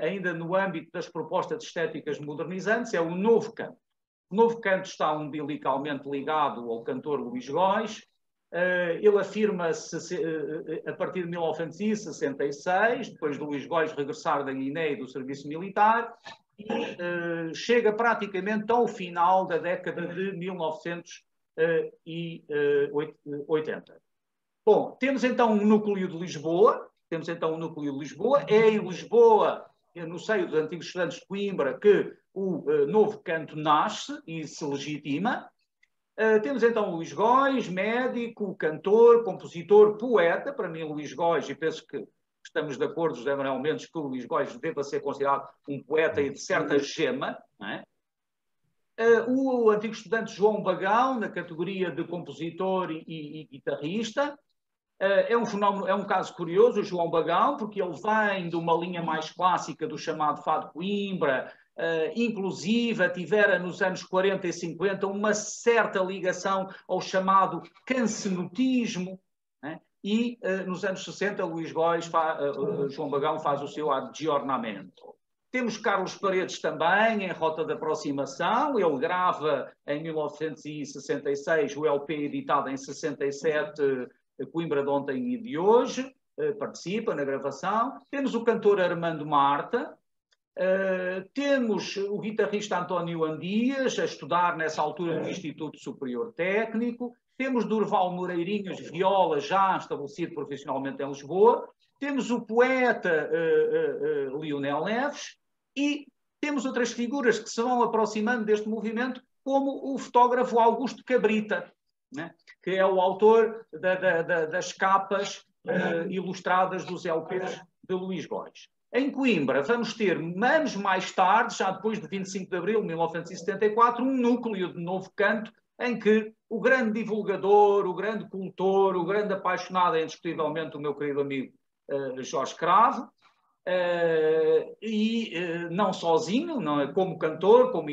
ainda no âmbito das propostas estéticas modernizantes, é o Novo Canto. O Novo Canto está umbilicalmente ligado ao cantor Luís Góis. Ele afirma-se a partir de 1966, depois de Luís Góis regressar da Guiné e do serviço militar, e chega praticamente ao final da década de 1980. Bom, temos então um núcleo de Lisboa. É em Lisboa, no seio dos antigos estudantes de Coimbra, que o Novo Canto nasce e se legitima. Temos então Luís Góis, médico, cantor, compositor, poeta. Para mim, Luís Góis, e penso que estamos de acordo, José Manuel Mendes, que o Luís Góis deva ser considerado um poeta e de certa gema, não é? O antigo estudante João Bagão, na categoria de compositor e guitarrista. É um fenómeno, é um caso curioso, o João Bagão, porque ele vem de uma linha mais clássica do chamado Fado de Coimbra, inclusive tivera nos anos 40 e 50 uma certa ligação ao chamado cancenotismo, né? E nos anos 60 João Bagão faz o seu Adgiornamento. Temos Carlos Paredes também, em Rota de Aproximação, ele grava em 1966 o LP editado em 67, Coimbra de ontem e de hoje, participa na gravação. Temos o cantor Armando Marta, temos o guitarrista António Andias, a estudar nessa altura no Instituto Superior Técnico. Temos Durval Moreirinhos, viola, já estabelecido profissionalmente em Lisboa. Temos o poeta Lionel Neves e temos outras figuras que se vão aproximando deste movimento, como o fotógrafo Augusto Cabrita, né? Que é o autor das capas ilustradas dos LPs de Luís Góis. Em Coimbra vamos ter, anos mais tarde, já depois de 25 de abril de 1974, um núcleo de Novo Canto, em que o grande divulgador, o grande cultor, o grande apaixonado é indiscutivelmente o meu querido amigo Jorge Cravo, não sozinho, não é? Como cantor, como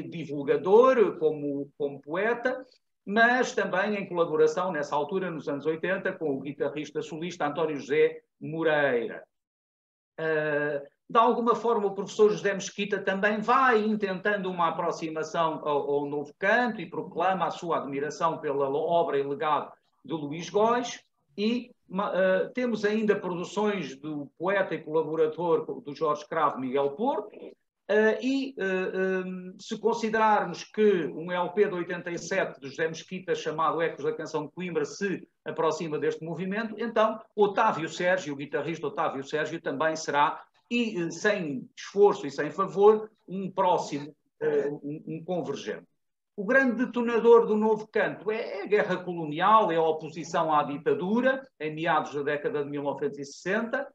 divulgador, como poeta, mas também em colaboração, nessa altura, nos anos 80, com o guitarrista solista António José Moreira. De alguma forma, o professor José Mesquita também vai intentando uma aproximação ao Novo Canto e proclama a sua admiração pela obra e legado de Luís Góis. E temos ainda produções do poeta e colaborador do Jorge Cravo, Miguel Porto. Se considerarmos que um LP de 87 de José Mesquita, chamado Ecos da Canção de Coimbra, se aproxima deste movimento, então Otávio Sérgio, o guitarrista Otávio Sérgio, também será, e sem esforço e sem favor, um próximo, um convergente. O grande detonador do Novo Canto é a guerra colonial, é a oposição à ditadura, em meados da década de 1960,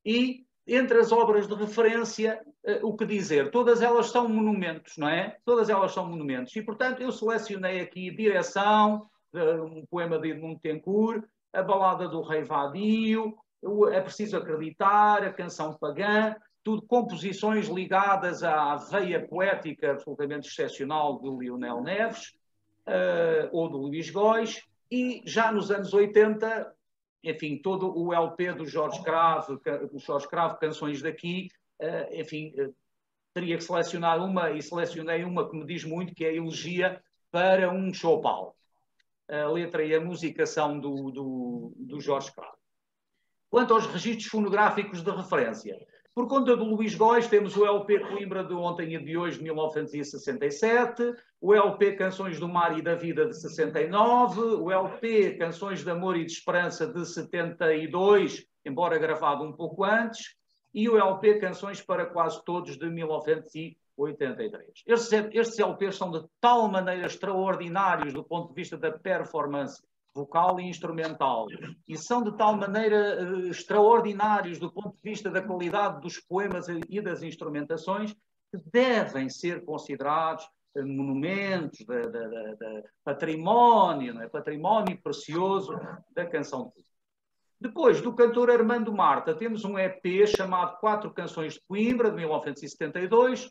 e entre as obras de referência, o que dizer? Todas elas são monumentos, não é? Todas elas são monumentos. E, portanto, eu selecionei aqui Direção, um poema de Edmundo Tencourt, a Balada do Rei Vadio, É Preciso Acreditar, a Canção Pagã, tudo composições ligadas à veia poética absolutamente excepcional do Lionel Neves, ou do Luís Góis, e já nos anos 80... enfim, todo o LP do Jorge Cravo, Canções daqui, enfim, teria que selecionar uma, e selecionei uma que me diz muito, que é a Elegia para um Chopal. A letra e a música são do Jorge Cravo. Quanto aos registros fonográficos de referência, por conta do Luís Góis, temos o LP Coimbra de ontem e de hoje, de 1967, o LP Canções do Mar e da Vida, de 69, o LP Canções de Amor e de Esperança, de 72, embora gravado um pouco antes, e o LP Canções para Quase Todos, de 1983. Estes LPs são de tal maneira extraordinários do ponto de vista da performance vocal e instrumental, e são de tal maneira extraordinários do ponto de vista da qualidade dos poemas e das instrumentações, que devem ser considerados monumentos de património, não é? Património precioso da canção de Coimbra. Depois, do cantor Armando Marta, temos um EP chamado 4 Canções de Coimbra, de 1972,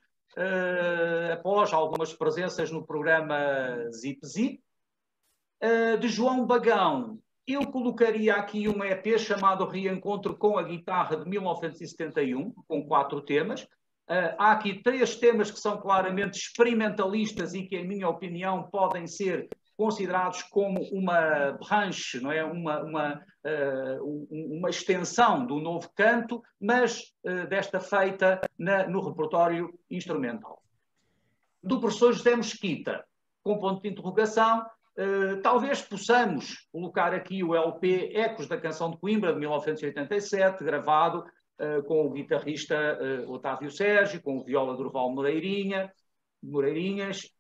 após algumas presenças no programa Zip Zip. De João Bagão, eu colocaria aqui um EP chamado Reencontro com a Guitarra, de 1971, com 4 temas. Há aqui 3 temas que são claramente experimentalistas e que, em minha opinião, podem ser considerados como uma branche, não é? uma extensão do Novo Canto, mas desta feita no repertório instrumental. Do professor José Mesquita, com ponto de interrogação, talvez possamos colocar aqui o LP Ecos da Canção de Coimbra, de 1987, gravado com o guitarrista Otávio Sérgio, com o viola Durval Moreirinhas,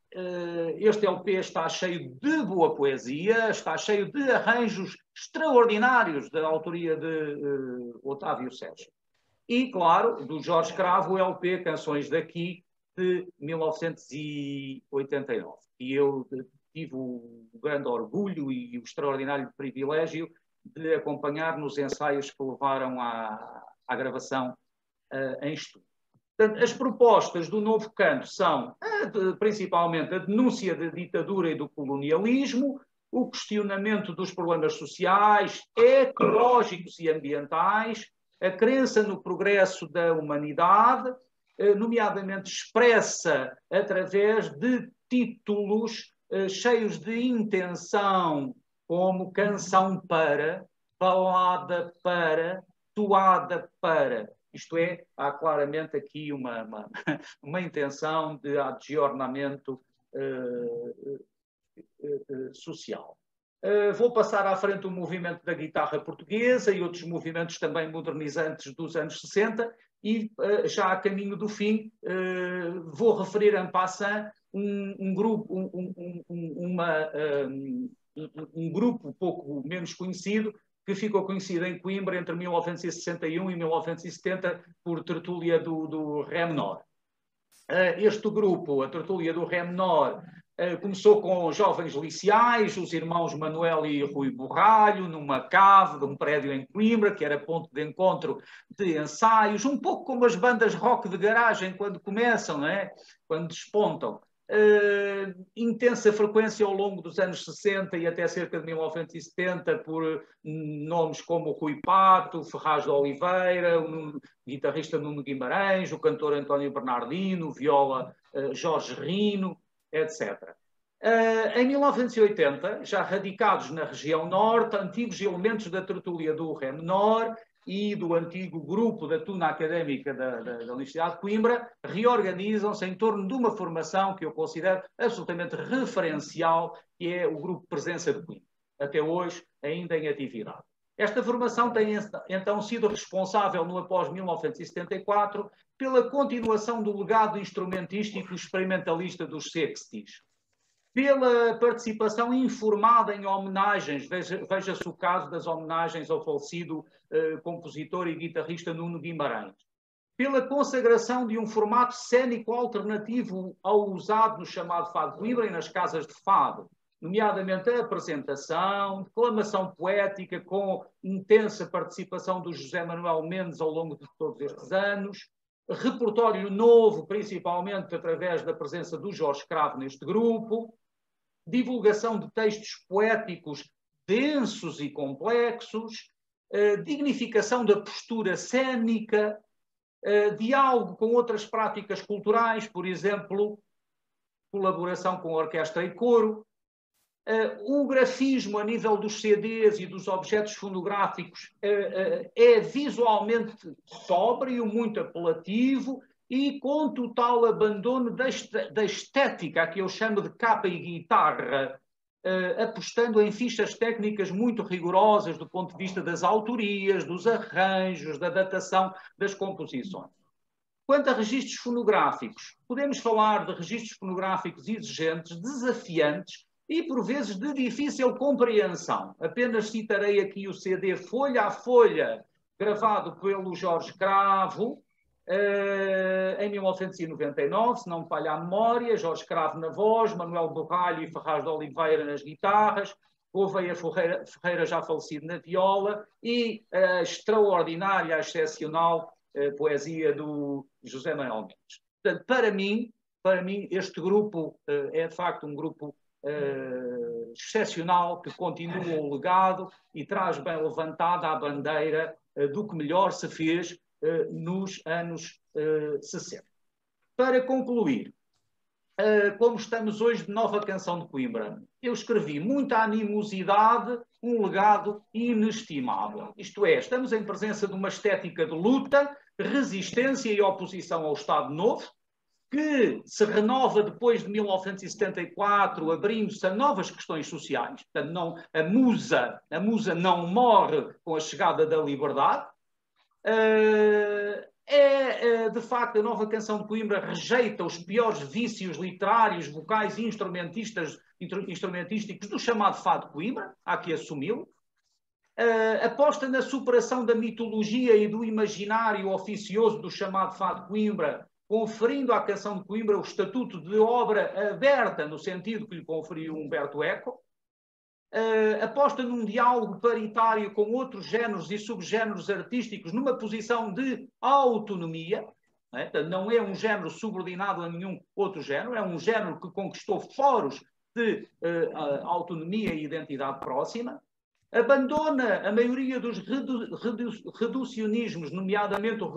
este LP está cheio de boa poesia, está cheio de arranjos extraordinários da autoria de Otávio Sérgio. E, claro, do Jorge Cravo, o LP Canções daqui, de 1989. E eu tive o grande orgulho e o extraordinário privilégio de acompanhar nos ensaios que levaram à gravação em estúdio. Portanto, as propostas do novo canto são, principalmente, a denúncia da ditadura e do colonialismo, o questionamento dos problemas sociais, ecológicos e ambientais, a crença no progresso da humanidade, nomeadamente expressa através de títulos cheios de intenção, como Canção para, Balada para, Toada para. Isto é, há claramente aqui uma intenção de adjornamento social. Vou passar à frente o movimento da guitarra portuguesa e outros movimentos também modernizantes dos anos 60 e, já a caminho do fim, vou referir en passant um grupo pouco menos conhecido, que ficou conhecido em Coimbra entre 1961 e 1970 por Tertúlia do Ré menor. Este grupo, a Tertúlia do Ré menor, começou com jovens liciais, os irmãos Manuel e Rui Borralho, numa cave de um prédio em Coimbra, que era ponto de encontro de ensaios, um pouco como as bandas rock de garagem quando começam, não é? Quando despontam. Intensa frequência ao longo dos anos 60 e até cerca de 1970 por nomes como Rui Pato, Ferraz de Oliveira, o guitarrista Nuno Guimarães, o cantor António Bernardino, o viola Jorge Rino, etc. Em 1980, já radicados na região norte, antigos elementos da tertúlia do Ré menor e do antigo grupo da Tuna Académica da Universidade de Coimbra reorganizam-se em torno de uma formação que eu considero absolutamente referencial, que é o Grupo Presença de Coimbra, até hoje ainda em atividade. Esta formação tem então sido responsável no após-1974 pela continuação do legado instrumentístico experimentalista dos Sextis, pela participação informada em homenagens, veja-se o caso das homenagens ao falecido compositor e guitarrista Nuno Guimarães, pela consagração de um formato cênico alternativo ao usado no chamado Fado de Coimbra e nas casas de fado, nomeadamente a apresentação, declamação poética com intensa participação do José Manuel Mendes ao longo de todos estes anos, repertório novo, principalmente através da presença do Jorge Cravo neste grupo, divulgação de textos poéticos densos e complexos, dignificação da postura cênica, diálogo com outras práticas culturais, por exemplo, colaboração com orquestra e coro, o grafismo a nível dos CDs e dos objetos fonográficos é visualmente sóbrio, muito apelativo e com total abandono da estética, a que eu chamo de capa e guitarra, apostando em fichas técnicas muito rigorosas do ponto de vista das autorias, dos arranjos, da datação das composições. Quanto a registros fonográficos, podemos falar de registros fonográficos exigentes, desafiantes e, por vezes, de difícil compreensão. Apenas citarei aqui o CD Folha a Folha, gravado pelo Jorge Cravo, em 1999, se não me falha a memória, Jorge Cravo na voz, Manuel Borralho e Ferraz de Oliveira nas guitarras, Gouveia Ferreira já falecido na viola e a extraordinária, a excepcional poesia do José Manuel Mendes. Portanto, para mim, este grupo é de facto um grupo excepcional que continua o legado e traz bem levantada a bandeira do que melhor se fez nos anos 60. Para concluir, como estamos hoje de nova canção de Coimbra, eu escrevi muita animosidade, um legado inestimável. Isto é, estamos em presença de uma estética de luta, resistência e oposição ao Estado Novo, que se renova depois de 1974, abrindo-se a novas questões sociais. Portanto, a musa não morre com a chegada da liberdade. De facto, a nova canção de Coimbra rejeita os piores vícios literários, vocais e instrumentísticos do chamado fado de Coimbra, há que assumi-lo. Aposta na superação da mitologia e do imaginário oficioso do chamado fado de Coimbra, conferindo à canção de Coimbra o estatuto de obra aberta, no sentido que lhe conferiu Humberto Eco. Aposta num diálogo paritário com outros géneros e subgéneros artísticos numa posição de autonomia, não é um género subordinado a nenhum outro género, é um género que conquistou foros de autonomia e identidade próxima. Abandona a maioria dos reducionismos, nomeadamente o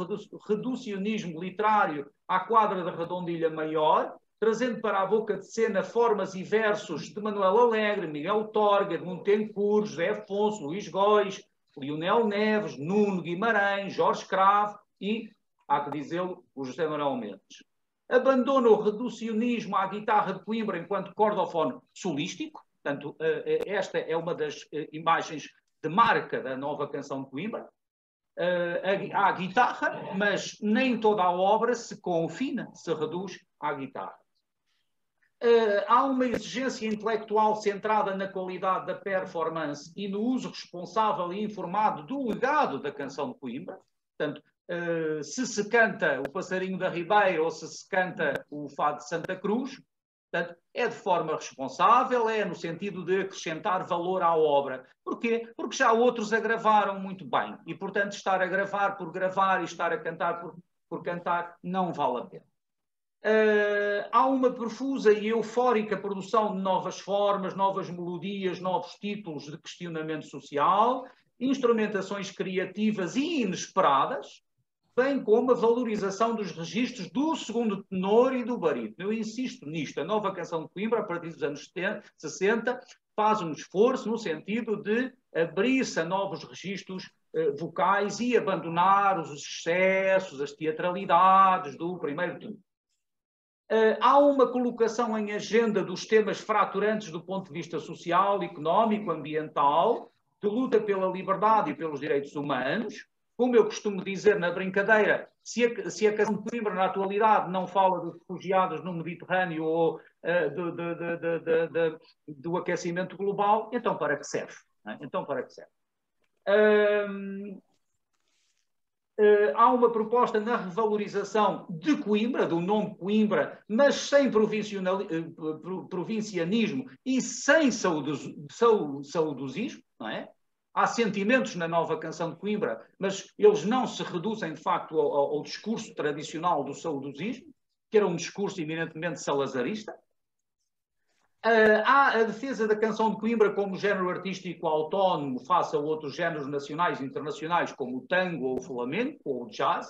reducionismo literário à quadra da redondilha maior, trazendo para a boca de cena formas e versos de Manuel Alegre, Miguel Torga, Edmundo Tencourt, José Afonso, Luís Góis, Lionel Neves, Nuno Guimarães, Jorge Cravo e, há que dizê-lo, o José Manuel Mendes. Abandona o reducionismo à guitarra de Coimbra enquanto cordofone solístico. Portanto, esta é uma das imagens de marca da nova canção de Coimbra. À guitarra, mas nem toda a obra se confina, se reduz à guitarra. Há uma exigência intelectual centrada na qualidade da performance e no uso responsável e informado do legado da canção de Coimbra. Portanto, se se canta o Passarinho da Ribeira ou se canta o Fado de Santa Cruz, portanto, é de forma responsável, é no sentido de acrescentar valor à obra. Porquê? Porque já outros a gravaram muito bem. E, portanto, estar a gravar por gravar e estar a cantar por cantar não vale a pena. Há uma profusa e eufórica produção de novas formas, novas melodias, novos títulos de questionamento social, instrumentações criativas e inesperadas, bem como a valorização dos registros do segundo tenor e do barítono. Eu insisto nisto. A nova canção de Coimbra, a partir dos anos 60, faz um esforço no sentido de abrir-se a novos registros vocais e abandonar os excessos, as teatralidades do primeiro tenor. Há uma colocação em agenda dos temas fraturantes do ponto de vista social, económico, ambiental, de luta pela liberdade e pelos direitos humanos. Como eu costumo dizer na brincadeira, se a canção de Coimbra na atualidade não fala dos refugiados no Mediterrâneo ou do aquecimento global, então para que serve? Então para que serve? Há uma proposta na revalorização de Coimbra, do nome Coimbra, mas sem provincianismo e sem saudosismo, não é? Há sentimentos na nova canção de Coimbra, mas eles não se reduzem, de facto, ao discurso tradicional do saudosismo, que era um discurso eminentemente salazarista. Há a defesa da canção de Coimbra como género artístico autónomo face a outros géneros nacionais e internacionais, como o tango ou o flamenco ou o jazz.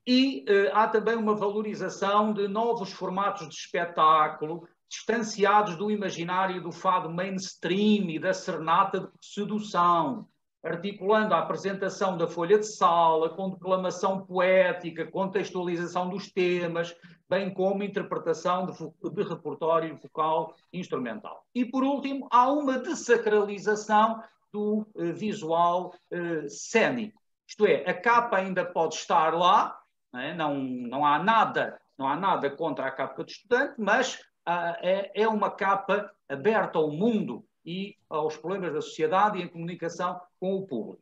E há também uma valorização de novos formatos de espetáculo, distanciados do imaginário do fado mainstream e da serenata de sedução, articulando a apresentação da folha de sala com declamação poética, contextualização dos temas, bem como interpretação de repertório vocal instrumental. E, por último, há uma desacralização do visual cênico. Isto é, a capa ainda pode estar lá, não há nada contra a capa de estudante, mas é uma capa aberta ao mundo e aos problemas da sociedade e em comunicação com o público.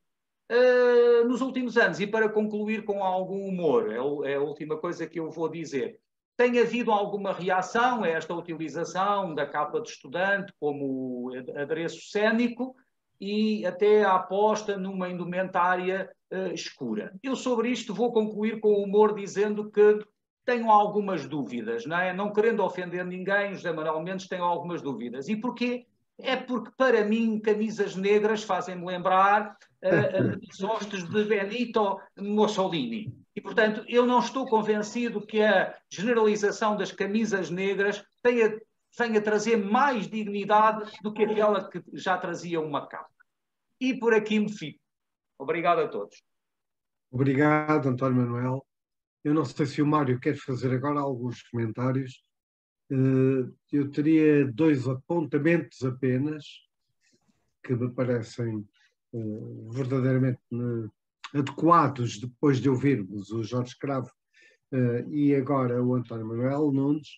Nos últimos anos, e para concluir com algum humor, é a última coisa que eu vou dizer, tem havido alguma reação a esta utilização da capa de estudante como adereço cênico e até a aposta numa indumentária escura. Eu sobre isto vou concluir com humor dizendo que tenho algumas dúvidas, não é? Não querendo ofender ninguém, José Manuel Mendes, tenho algumas dúvidas. E porquê? É porque, para mim, camisas negras fazem-me lembrar as hostes de Benito Mussolini. E, portanto, eu não estou convencido que a generalização das camisas negras venha trazer mais dignidade do que aquela que já trazia uma capa. E por aqui me fico. Obrigado a todos. Obrigado, António Manuel. Eu não sei se o Mário quer fazer agora alguns comentários. Eu teria 2 apontamentos apenas que me parecem verdadeiramente adequados depois de ouvirmos o Jorge Cravo e agora o António Manuel Nunes,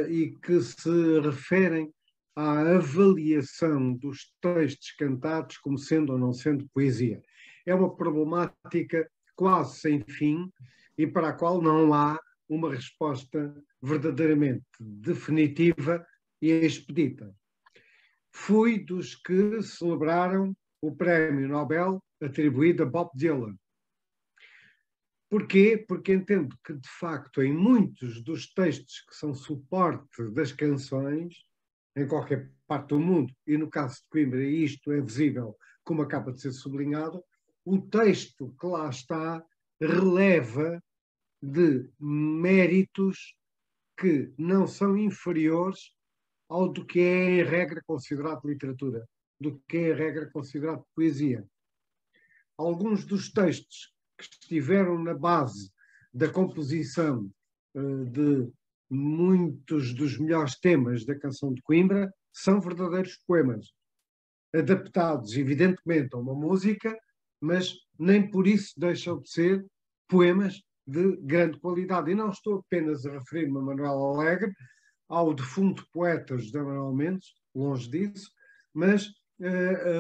e que se referem à avaliação dos textos cantados como sendo ou não sendo poesia. É uma problemática quase sem fim e para a qual não há uma resposta verdadeiramente definitiva e expedita. Fui dos que celebraram o Prémio Nobel atribuído a Bob Dylan. Porquê? Porque entendo que, de facto, em muitos dos textos que são suporte das canções, em qualquer parte do mundo, e no caso de Coimbra isto é visível, como acaba de ser sublinhado, o texto que lá está releva de méritos que não são inferiores ao do que é, em regra, considerado literatura, do que é, em regra, considerado poesia. Alguns dos textos que estiveram na base da composição de muitos dos melhores temas da canção de Coimbra são verdadeiros poemas, adaptados, evidentemente, a uma música, mas nem por isso deixam de ser poemas de grande qualidade. E não estou apenas a referir-me a Manuel Alegre, ao defunto poeta José Manuel Mendes, longe disso, mas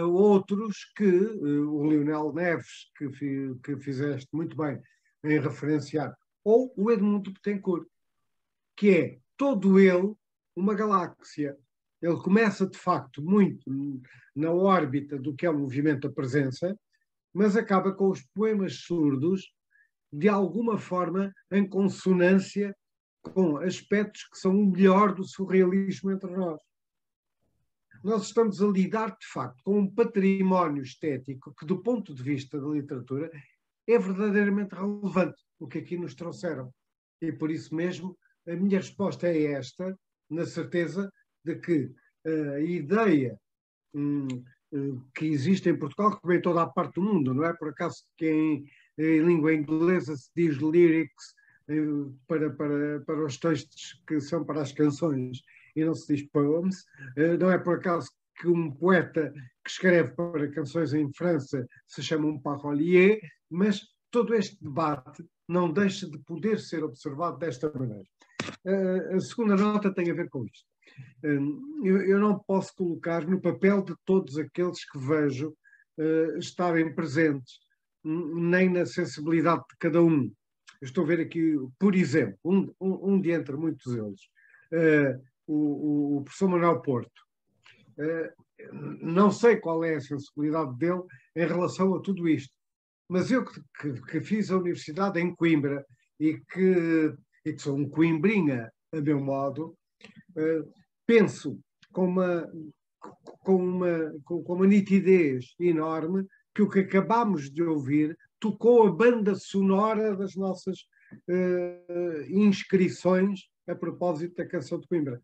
outros que, o Leonel Neves, que fizeste muito bem em referenciar, ou o Edmundo Betancourt, que é todo ele uma galáxia. Ele começa, de facto, muito na órbita do que é o movimento da presença, mas acaba com os poemas surdos, de alguma forma, em consonância com aspectos que são o melhor do surrealismo entre nós. Nós estamos a lidar, de facto, com um património estético que, do ponto de vista da literatura, é verdadeiramente relevante, o que aqui nos trouxeram. E por isso mesmo, a minha resposta é esta, na certeza de que a ideia que existe em Portugal, como em toda a parte do mundo, não é por acaso que em língua inglesa se diz lyrics para os textos que são para as canções e não se diz poems, não é por acaso que um poeta que escreve para canções em França se chama um parolier, mas todo este debate não deixa de poder ser observado desta maneira. A segunda nota tem a ver com isto. Eu não posso colocar no papel de todos aqueles que vejo estarem presentes, nem na sensibilidade de cada um. Eu estou a ver aqui, por exemplo, um de entre muitos deles, o professor Manuel Porto. Não sei qual é a sensibilidade dele em relação a tudo isto, mas eu que fiz a universidade em Coimbra e que sou um coimbrinha a meu modo, penso com uma nitidez enorme que o que acabámos de ouvir tocou a banda sonora das nossas inscrições a propósito da canção de Coimbra.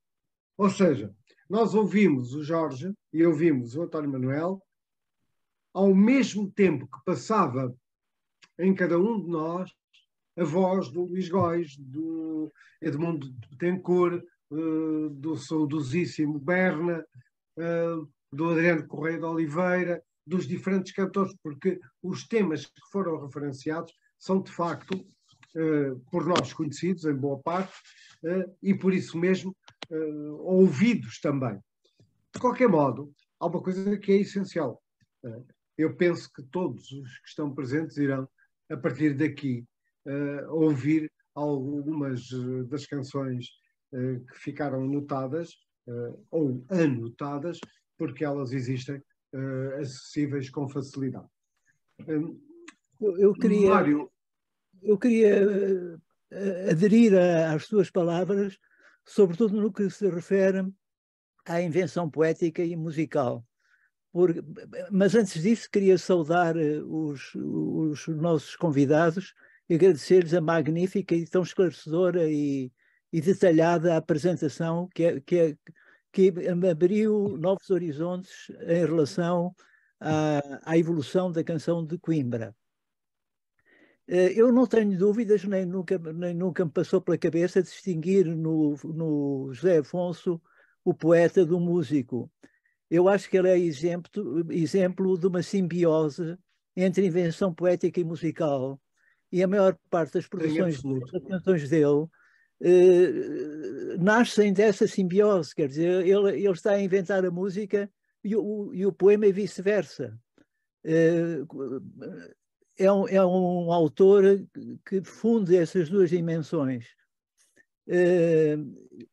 Ou seja, nós ouvimos o Jorge e ouvimos o António Manuel ao mesmo tempo que passava em cada um de nós a voz do Luís Góis, do Edmundo Betancourt, do saudosíssimo Berna, do Adriano Correia de Oliveira, dos diferentes cantores, porque os temas que foram referenciados são, de facto, por nós conhecidos, em boa parte, e por isso mesmo ouvidos também. De qualquer modo, há uma coisa que é essencial. Eu penso que todos os que estão presentes irão, a partir daqui, ouvir algumas das canções que ficaram notadas ou anotadas, porque elas existem acessíveis com facilidade. Eu queria aderir às suas palavras, sobretudo no que se refere à invenção poética e musical. Mas antes disso queria saudar os nossos convidados e agradecer-lhes a magnífica e tão esclarecedora e detalhada apresentação que abriu novos horizontes em relação à evolução da canção de Coimbra. Eu não tenho dúvidas, nem nunca me passou pela cabeça distinguir no José Afonso o poeta do músico. Eu acho que ele é exemplo de uma simbiose entre invenção poética e musical, e a maior parte das produções, das canções dele nascem dessa simbiose, quer dizer, ele está a inventar a música e o poema é vice-versa. É um autor que funde essas duas dimensões.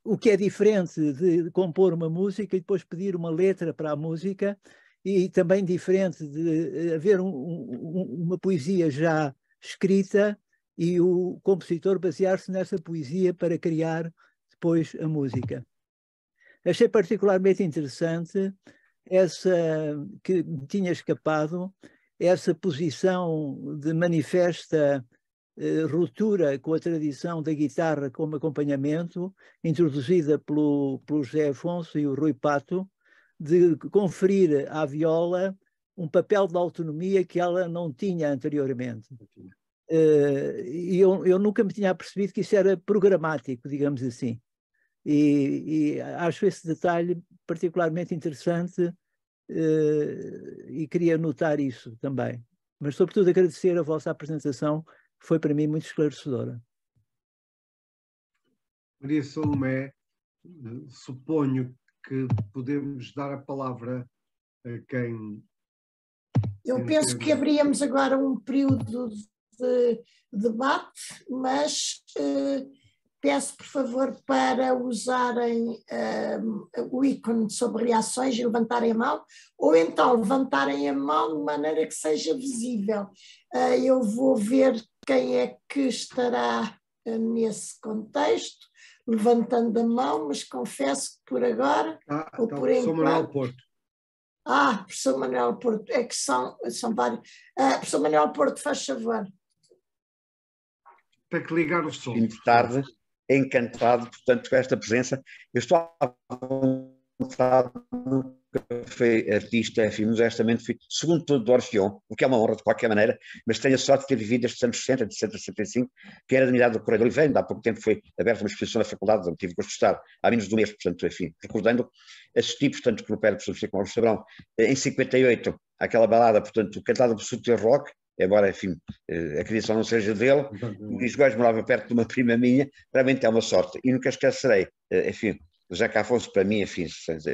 O que é diferente de compor uma música e depois pedir uma letra para a música, e também diferente de haver uma poesia já escrita e o compositor basear-se nessa poesia para criar depois a música. Achei particularmente interessante essa, que me tinha escapado, essa posição de manifesta ruptura com a tradição da guitarra como acompanhamento, introduzida pelo José Afonso e o Rui Pato, de conferir à viola um papel de autonomia que ela não tinha anteriormente. E eu nunca me tinha percebido que isso era programático, digamos assim. E acho esse detalhe particularmente interessante e queria notar isso também. Mas, sobretudo, agradecer a vossa apresentação, que foi para mim muito esclarecedora. Maria Salomé, suponho que podemos dar a palavra a quem... Eu penso que abríamos agora um período de debate, mas peço, por favor, para usarem o ícone sobre reações e levantarem a mão, ou então levantarem a mão de maneira que seja visível. Eu vou ver quem é que estará nesse contexto, levantando a mão, mas confesso que por agora, ou por enquanto... Manuel Porto. Professor Manuel Porto, é que são vários. Professor Manuel Porto, faz favor. Tem que ligar o som. Fim de tarde, encantado, portanto, com esta presença. Eu estou à vontade no café artista, enfim, modestamente fui segundo todo do Orfeão, o que é uma honra de qualquer maneira, mas tenho a sorte de ter vivido estes anos 60, de 60 a 65, que era da unidade do Correio de Oliveira. Ainda há pouco tempo foi aberta uma exposição na faculdade, onde tive gosto de estar, há menos de um mês, portanto, enfim, recordando, assisti, portanto, que no pé do professor Chico Mauro Sabrão, em 58, aquela balada, portanto, cantada por Super Rock, embora, enfim, a criação não seja dele, o Luís Góes morava perto de uma prima minha, realmente é uma sorte, e nunca esquecerei, enfim, o Zeca Afonso, para mim, enfim,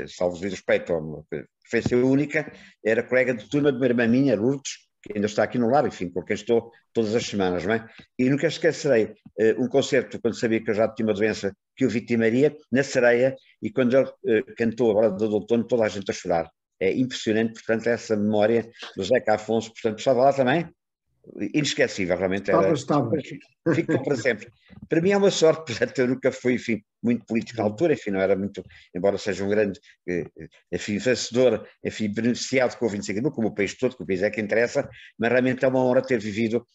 salvo de respeito, uma referência única, era colega de turma de uma irmã minha, Lourdes, que ainda está aqui no lar, enfim, com quem estou todas as semanas, não é? E nunca esquecerei um concerto, quando sabia que eu já tinha uma doença, que eu vitimaria, na Sereia, e quando ele cantou a Balada do Outono, toda a gente a chorar. É impressionante, portanto, essa memória do Zeca Afonso, portanto, estava lá também, inesquecível, realmente era. Ficou para sempre. Para mim é uma sorte, portanto, eu nunca fui, enfim, muito político na altura, enfim, não era muito, embora seja um grande, enfim, vencedor, enfim, beneficiado com o 25 de Abril, como o país todo, que o país é que interessa, mas realmente é uma honra ter vivido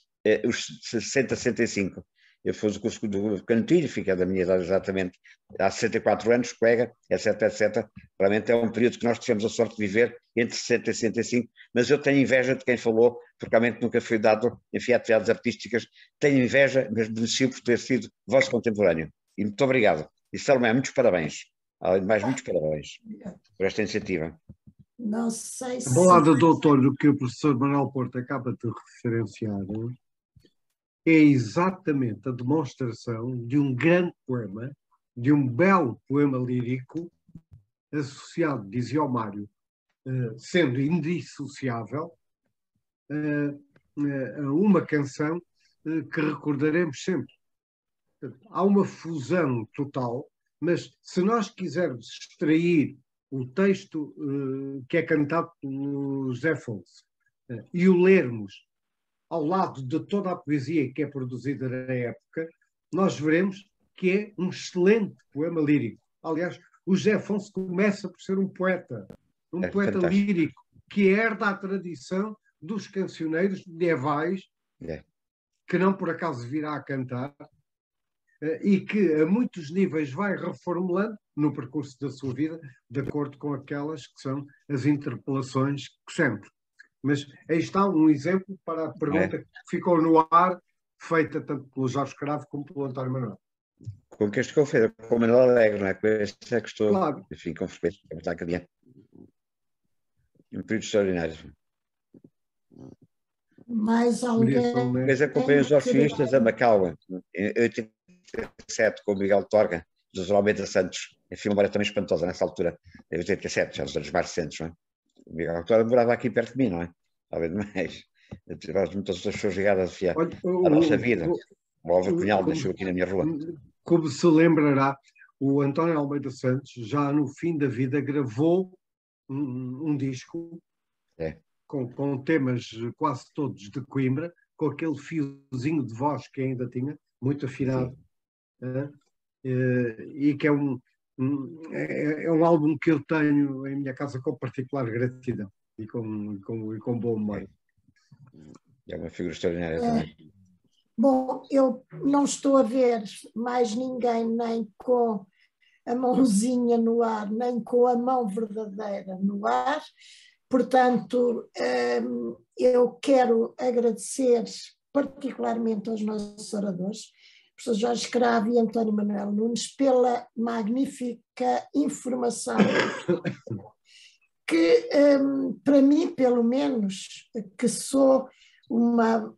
os 60, 65. Eu fiz o curso do Cantilho, fiquei da minha idade exatamente há 64 anos, colega, etc, etc. Realmente é um período que nós tivemos a sorte de viver entre 60 e 65, mas eu tenho inveja de quem falou, porque realmente nunca foi dado, enfim, atividades artísticas. Tenho inveja, mas beneficio por ter sido vosso contemporâneo. E muito obrigado. E Salomé, muitos parabéns. Além de mais, muitos parabéns por esta iniciativa. Não sei se... A balada do outono que o professor Manuel Porto acaba de referenciar é exatamente a demonstração de um grande poema, de um belo poema lírico, associado, dizia o Mário, sendo indissociável, a uma canção que recordaremos sempre. Há uma fusão total, mas se nós quisermos extrair o texto que é cantado pelo José Afonso e o lermos ao lado de toda a poesia que é produzida na época, nós veremos que é um excelente poema lírico. Aliás, o José Afonso começa por ser um poeta fantástico. Lírico, que herda a tradição dos cancioneiros medievais, que não por acaso virá a cantar, e que a muitos níveis vai reformulando no percurso da sua vida, de acordo com aquelas que são as interpelações que sempre. Mas aí está um exemplo para a pergunta que ficou no ar, feita tanto pelo Jorge Cravo como pelo António Manuel. Com que estou feito, com o Manuel Alegre, não é? Com este é que estou, claro. Enfim, com frequência, é verdade que adiante. Um período extraordinário. Mais alguém? Mas acompanhei os orfeístas a Macau, em 87, com o Miguel Torga, dos Almeida Santos. A filme era também espantosa nessa altura, em 87, já nos anos mais recentes, não é? O Miguel Torga morava aqui perto de mim, não é? Talvez mais. Muitas outras pessoas ligadas à nossa vida. O Álvaro Cunhal nasceu aqui na minha rua. Como se lembrará, o António Almeida Santos, já no fim da vida, gravou um disco com temas quase todos de Coimbra, com aquele fiozinho de voz que ainda tinha, muito afinado, e que é um álbum que eu tenho em minha casa com particular gratidão e com boa memória. É uma figura extraordinária também. Bom, eu não estou a ver mais ninguém, nem com a mãozinha no ar, nem com a mão verdadeira no ar. Portanto, eu quero agradecer particularmente aos nossos oradores, professor Jorge Escravo e António Manuel Nunes, pela magnífica informação que, para mim, pelo menos, que sou uma,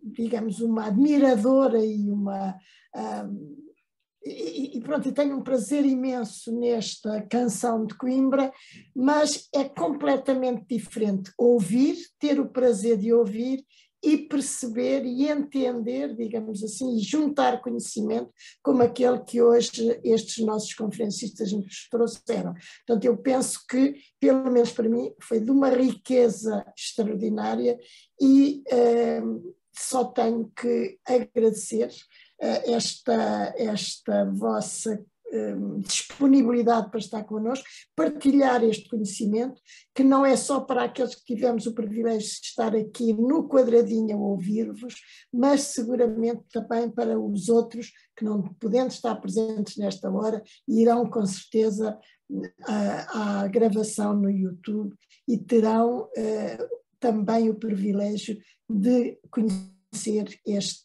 digamos, uma admiradora e e pronto, e tenho um prazer imenso nesta canção de Coimbra, mas é completamente diferente ouvir, ter o prazer de ouvir e perceber e entender, digamos assim, e juntar conhecimento como aquele que hoje estes nossos conferencistas nos trouxeram. Portanto, eu penso que, pelo menos para mim, foi de uma riqueza extraordinária e só tenho que agradecer esta vossa disponibilidade para estar connosco, partilhar este conhecimento, que não é só para aqueles que tivemos o privilégio de estar aqui no quadradinho a ouvir-vos, mas seguramente também para os outros que não podendo estar presentes nesta hora, irão com certeza à gravação no YouTube e terão também o privilégio de conhecer estes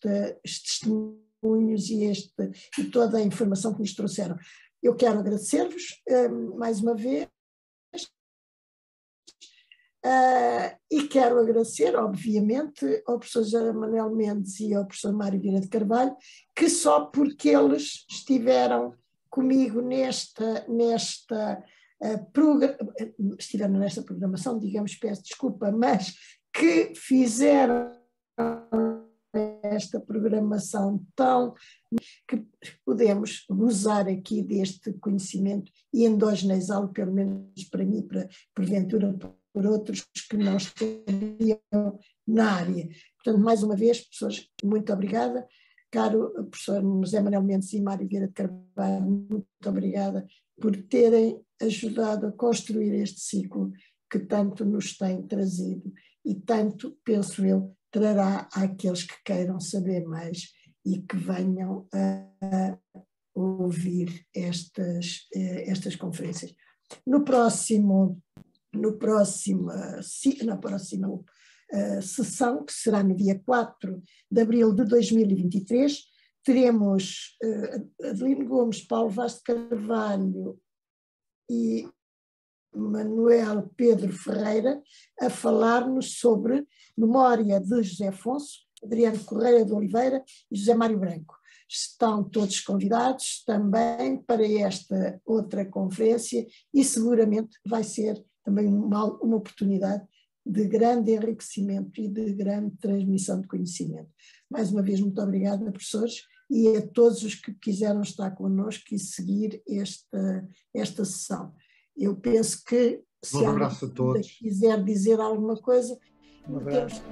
testemunhos e toda a informação que nos trouxeram. Eu quero agradecer-vos mais uma vez e quero agradecer, obviamente, ao professor José Manuel Mendes e ao professor Mário Vieira de Carvalho, que só porque eles estiveram comigo estiveram nesta programação, digamos, peço desculpa, mas que fizeram esta programação tão que podemos gozar aqui deste conhecimento e endogeneizá-lo, pelo menos para mim, porventura por outros que não estariam na área. Portanto, mais uma vez, professores, muito obrigada. Caro professor José Manuel Mendes e Mário Vieira de Carvalho, muito obrigada por terem ajudado a construir este ciclo que tanto nos tem trazido e tanto, penso eu, trará àqueles que queiram saber mais e que venham a ouvir estas conferências. Na próxima sessão, que será no dia 4 de abril de 2023, teremos Adelino Gomes, Paulo Vaz de Carvalho e Manuel Pedro Ferreira a falar-nos sobre memória de José Afonso, Adriano Correia de Oliveira e José Mário Branco. Estão todos convidados também para esta outra conferência e seguramente vai ser também uma oportunidade de grande enriquecimento e de grande transmissão de conhecimento. Mais uma vez, muito obrigada, professores, e a todos os que quiseram estar connosco e seguir esta sessão. Eu penso que, se alguém quiser dizer alguma coisa, Um abraço.